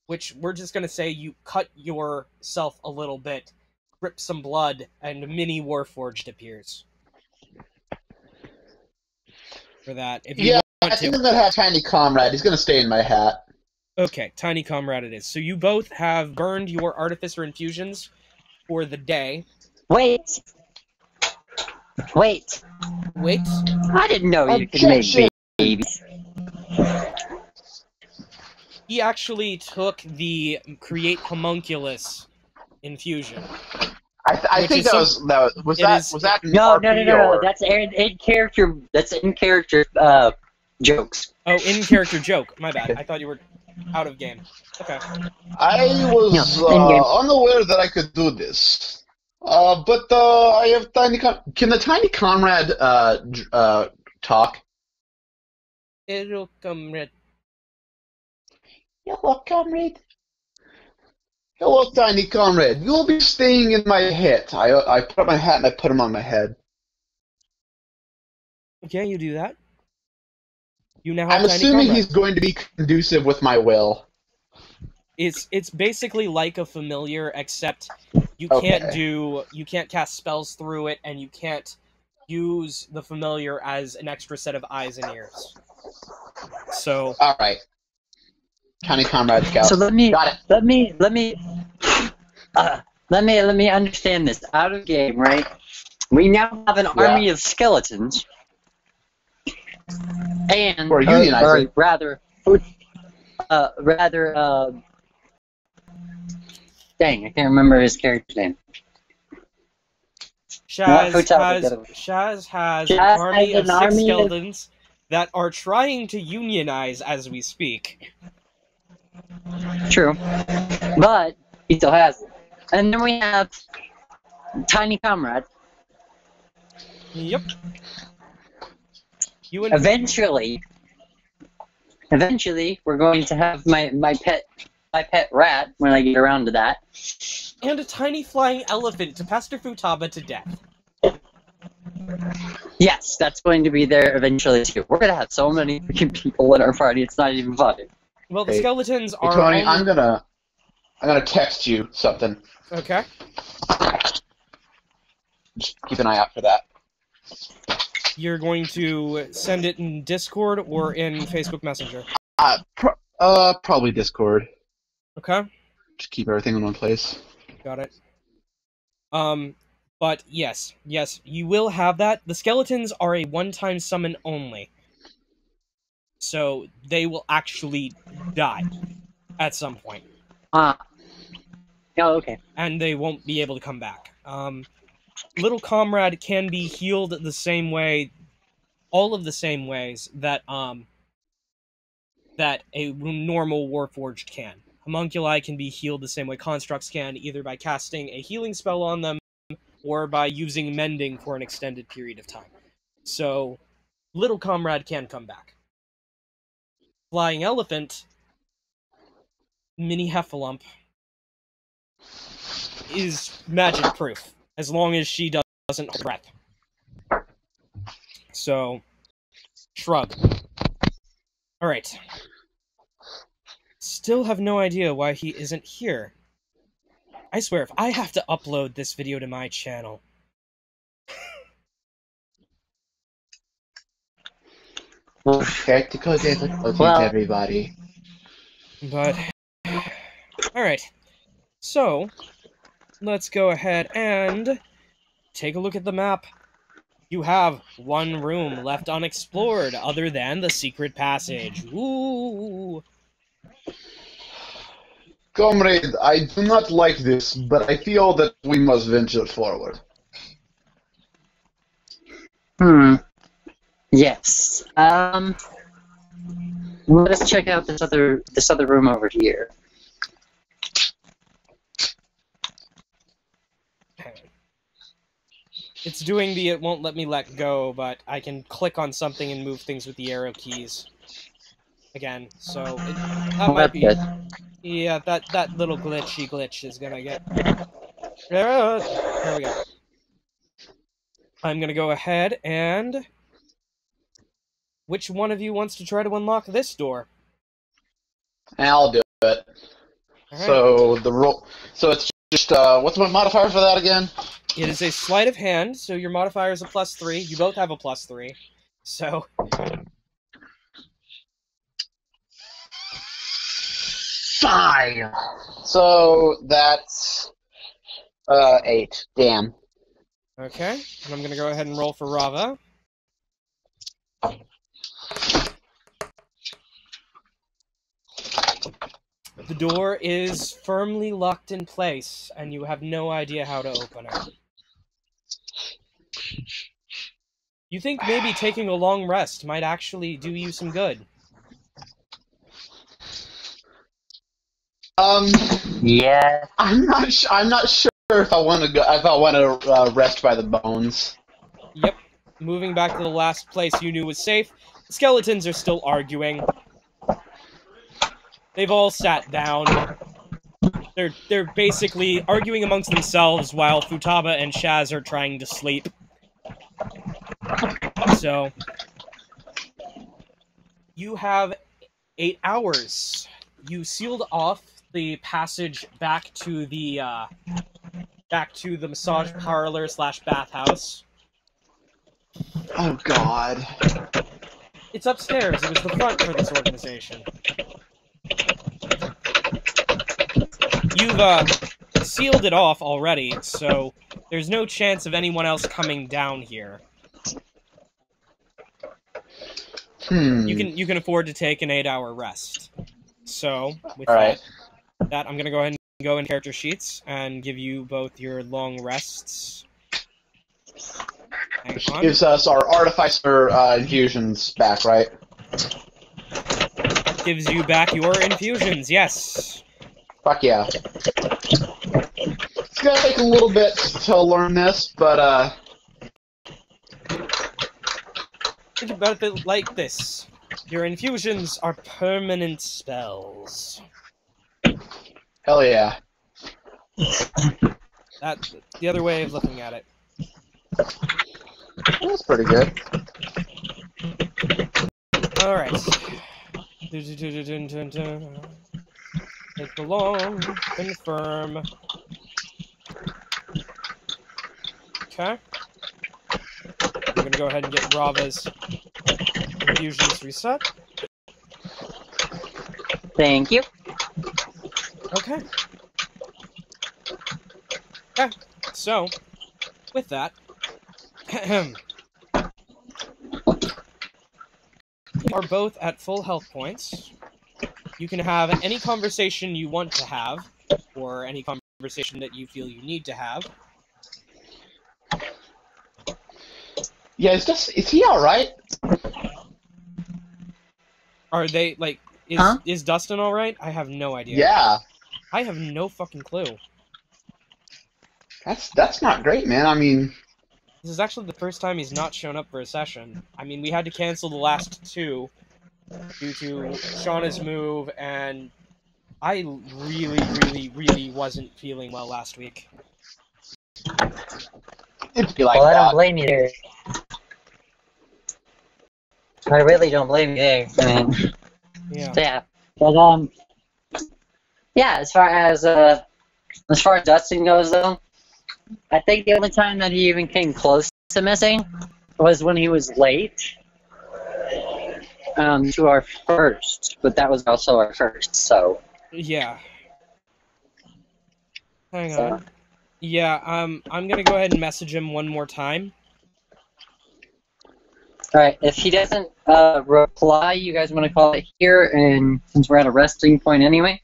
which we're just gonna say you cut yourself a little bit, rip some blood, and mini Warforged appears. For that, if you want I think I'm gonna have Tiny Comrade. He's gonna stay in my hat. Okay, Tiny Comrade it is. So you both have burned your Artificer infusions for the day. Wait. I didn't know you could make babies. He actually took the Create Homunculus infusion. I think was that in No. RP or... That's in character. That's in character jokes. Oh, in character joke. My bad. I thought you were out of game. Okay. I was unaware that I could do this. But I have Tiny Can the Tiny Comrade talk? Hello, comrade. Hello, comrade. Hello, Tiny Comrade. You'll be staying in my hat. I put up my hat and I put him on my head. Okay, you do that. You now have I'm Tiny assuming Comrade. he's going to be conducive with my will. It's basically like a familiar, except you can't cast spells through it, and you can't use the familiar as an extra set of eyes and ears. So all right, Tiny Comrade Scout. So let me understand this. Out of game, right? We now have an army of skeletons, and we're unionizing. Dang, I can't remember his character's name. Shaz has an army of six skeletons that are trying to unionize as we speak. True, but he still has it. And then we have Tiny Comrade. Yep. Eventually, we're going to have my pet rat when I get around to that. And a tiny flying elephant to pester Futaba to death. Yes, that's going to be there eventually too. We're gonna have so many freaking people in our party, it's not even funny. Well, the skeletons are. Tony, I'm gonna text you something. Okay. Just keep an eye out for that. You're going to send it in Discord or in Facebook Messenger? Probably Discord. Okay. Just keep everything in one place. Got it. But yes, you will have that. The skeletons are a one-time summon only. So they will actually die at some point. Oh, okay. And they won't be able to come back. Little Comrade can be healed the same way, all of the same ways that that a normal Warforged can. Homunculi can be healed the same way constructs can, either by casting a healing spell on them or by using mending for an extended period of time. So, Little Comrade can come back. Flying Elephant, Mini Heffalump, is magic proof, as long as she doesn't prep. So, shrug. Alright. Still have no idea why he isn't here. I swear, if I have to upload this video to my channel... Tactical difficulties, everybody. But... Alright. So, let's go ahead and take a look at the map. You have one room left unexplored, other than the secret passage. Ooh! Comrade, I do not like this, but I feel that we must venture forward. Yes. Let us check out this other room over here. It's doing the it won't let me let go, but I can click on something and move things with the arrow keys. Again, so that might be... Good. Yeah, that little glitch is gonna get... There we go. I'm gonna go ahead and... Which one of you wants to try to unlock this door? I'll do it. All right. So the roll. So it's just what's my modifier for that again? It is a sleight of hand, so your modifier is a +3. You both have a +3. So... Fine. So that's 8. Damn. Okay, and I'm gonna go ahead and roll for Rava. The door is firmly locked in place, and you have no idea how to open it. You think maybe taking a long rest might actually do you some good. Yeah. I'm not sure if I want to go. If I want to rest by the bones. Yep. Moving back to the last place you knew was safe, the skeletons are still arguing. They've all sat down. They're basically arguing amongst themselves while Futaba and Shaz are trying to sleep. So, you have 8 hours. You sealed off the passage back to the massage parlor / bathhouse. Oh God. It's upstairs. It was the front for this organization. You've sealed it off already, so there's no chance of anyone else coming down here. You can afford to take an 8-hour rest. So, with that, I'm gonna go ahead and go in character sheets and give you both your long rests. Hang on. Gives us our artificer infusions back, right? Gives you back your infusions, yes. Fuck yeah. It's gonna take a little bit to learn this, but Think about it like this. Your infusions are permanent spells. hell yeah. That's the other way of looking at it. That's pretty good. Alright. Take the long, confirm. Okay. I'm gonna go ahead and get Rava's infusions reset. Thank you. Okay. Okay. So, with that, you are both at full health points. You can have any conversation you want to have, or any conversation that you feel you need to have. Yeah, is he alright? Are they, like, Is Dustin all right? I have no idea. Yeah. I have no fucking clue. That's not great, man. I mean, This is actually the first time he's not shown up for a session. I mean, we had to cancel the last 2 due to Shauna's move, and I really wasn't feeling well last week. it'd be like Well, I don't that. blame you there. I really don't blame you there. I mean, Yeah. But yeah. As far as Dustin goes, though, I think the only time that he even came close to missing was when he was late to our first, but that was also our first. So Yeah. Hang on. Yeah. I'm gonna go ahead and message him one more time. all right, if he doesn't reply, you guys want to call it here, and since we're at a resting point anyway.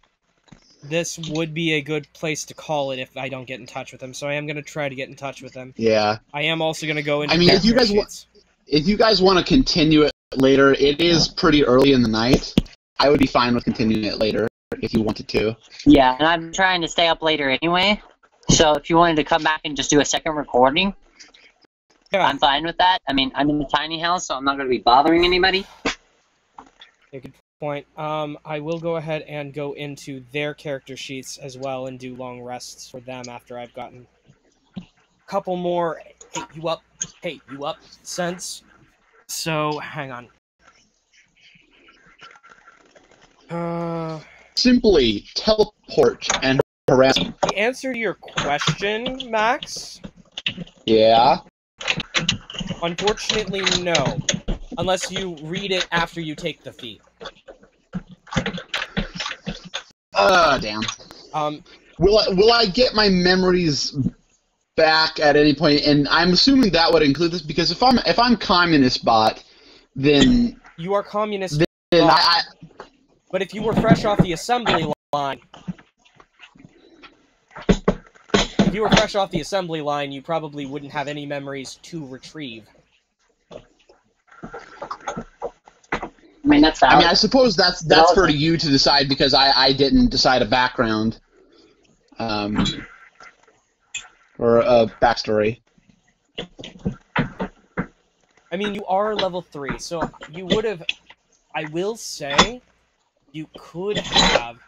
This would be a good place to call it if I don't get in touch with him, so I am going to try to get in touch with him. Yeah. I am also going to go into I mean, if you guys want to continue it later, it is pretty early in the night. I would be fine with continuing it later if you wanted to. Yeah, and I'm trying to stay up later anyway, so if you wanted to come back and just do a second recording, Yeah. I'm fine with that. I mean, I'm in the tiny house, so I'm not going to be bothering anybody. Yeah, good point. I will go ahead and go into their character sheets as well and do long rests for them after I've gotten a couple more hey, you up sense. So, hang on. Simply teleport and harass. The answer to your question, Max, Yeah. unfortunately, no. Unless you read it after you take the feat. Damn. Um, Will I get my memories back at any point? And I'm assuming that would include this because if I'm communist bot, then you are communist, then but if you were fresh off the assembly line, you probably wouldn't have any memories to retrieve. I mean, that's valid. I mean, I suppose that's for you to decide because I didn't decide a background, or a backstory. I mean, you are level 3, so you would have. I will say, you could have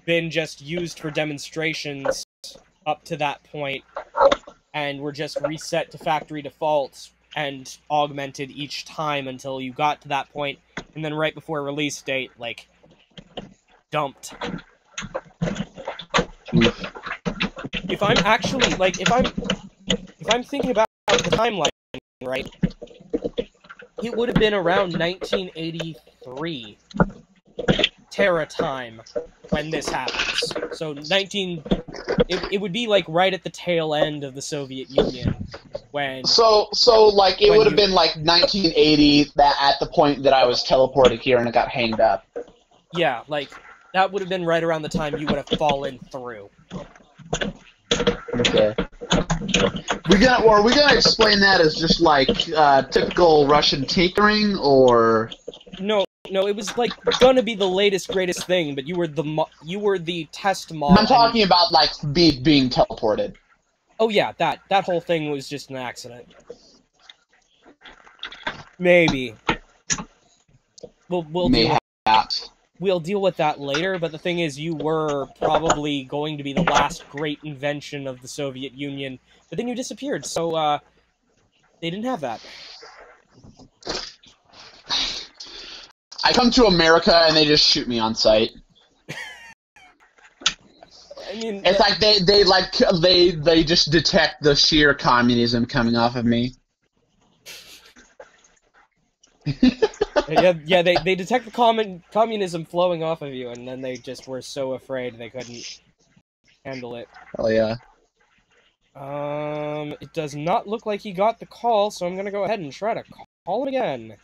been just used for demonstrations up to that point, and were just reset to factory defaults and augmented each time until you got to that point, and then right before release date, like, dumped. If I'm actually, like, if I'm thinking about the timeline, right, it would have been around 1983 Terra time when this happens. So it would be like right at the tail end of the Soviet Union when. So like it would have been like 1980 that at the point that I was teleported here and it got hanged up. Yeah, like that would have been right around the time you would have fallen through. Okay. Are we gonna explain that as just like typical Russian tinkering, or? No, it was like gonna be the latest greatest thing, but you were the test mod. I'm talking about like being teleported. Oh yeah, that whole thing was just an accident. Maybe. We'll deal with that later, but the thing is, you were probably going to be the last great invention of the Soviet Union, but then you disappeared, so, they didn't have that. I come to America and they just shoot me on sight. I mean... It's like they just detect the sheer communism coming off of me. yeah, they detect the communism flowing off of you, and then they just were so afraid they couldn't handle it. Oh yeah. It does not look like he got the call, so I'm gonna go ahead and try to call him again.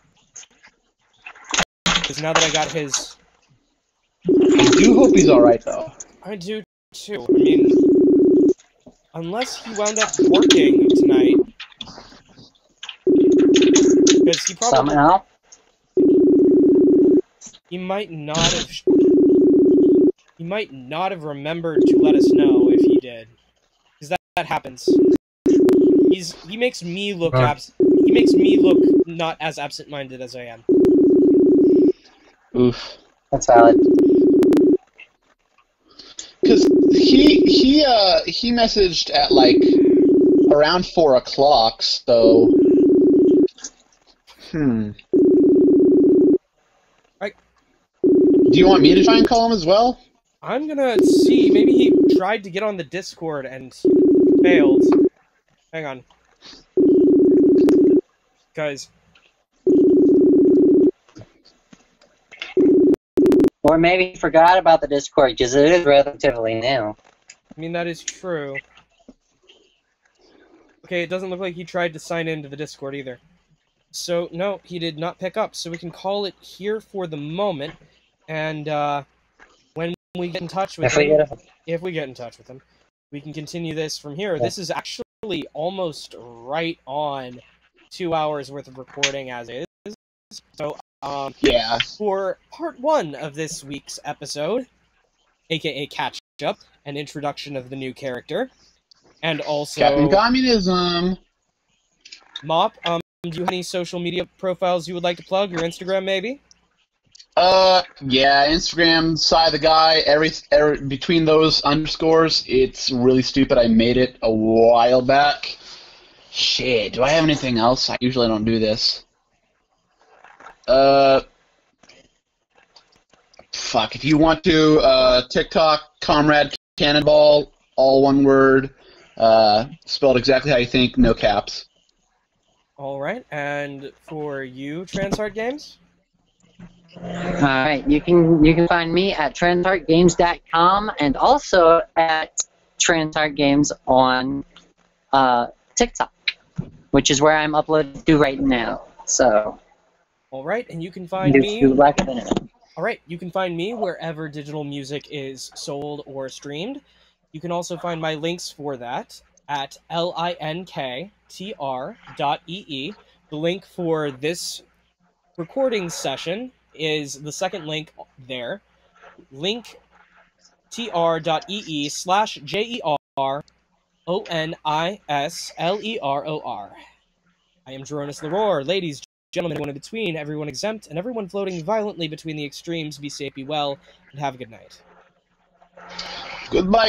Because now that I got his... I do hope he's alright, though. I do, too. I mean, unless he wound up working tonight. Because he probably... Somehow? He might not have. He might not have remembered to let us know if he did, because that happens. He makes me look He makes me look not as absent-minded as I am. Oof. That's valid. Because he messaged at like around 4 o'clock. So. Right. Do you want me to try and call him as well? I'm gonna see. Maybe he tried to get on the Discord and failed. Hang on. Guys. Or maybe he forgot about the Discord because it is relatively new. I mean, that is true. Okay, it doesn't look like he tried to sign into the Discord either. So, no, he did not pick up. So we can call it here for the moment. And, when we get in touch with him, if we get in touch with him, we can continue this from here. Yeah. This is actually almost right on 2 hours worth of recording as is. So, yeah. For part 1 of this week's episode, aka Catch Up, an introduction of the new character, and also Captain Communism. Mop, do you have any social media profiles you would like to plug? Your Instagram, maybe? Yeah, Instagram, Psy the Guy, between those underscores, it's really stupid. I made it a while back. Shit, do I have anything else? I usually don't do this. Fuck, if you want to, TikTok, Comrade Cannonball, all one word, spelled exactly how you think, no caps. Alright, and for you, Transheart Games? Alright, you can find me at transheartgames.com and also at transheartgames on TikTok, which is where I'm uploading to right now. So, alright, and you can find me. Alright, you can find me wherever digital music is sold or streamed. You can also find my links for that at linktr.ee. The link for this recording session is the second link there. linktr.ee/JERONISLEROR. I am Jeronis Leroy. Ladies, gentlemen, everyone in between, everyone exempt, and everyone floating violently between the extremes, be safe, be well, and have a good night. Goodbye.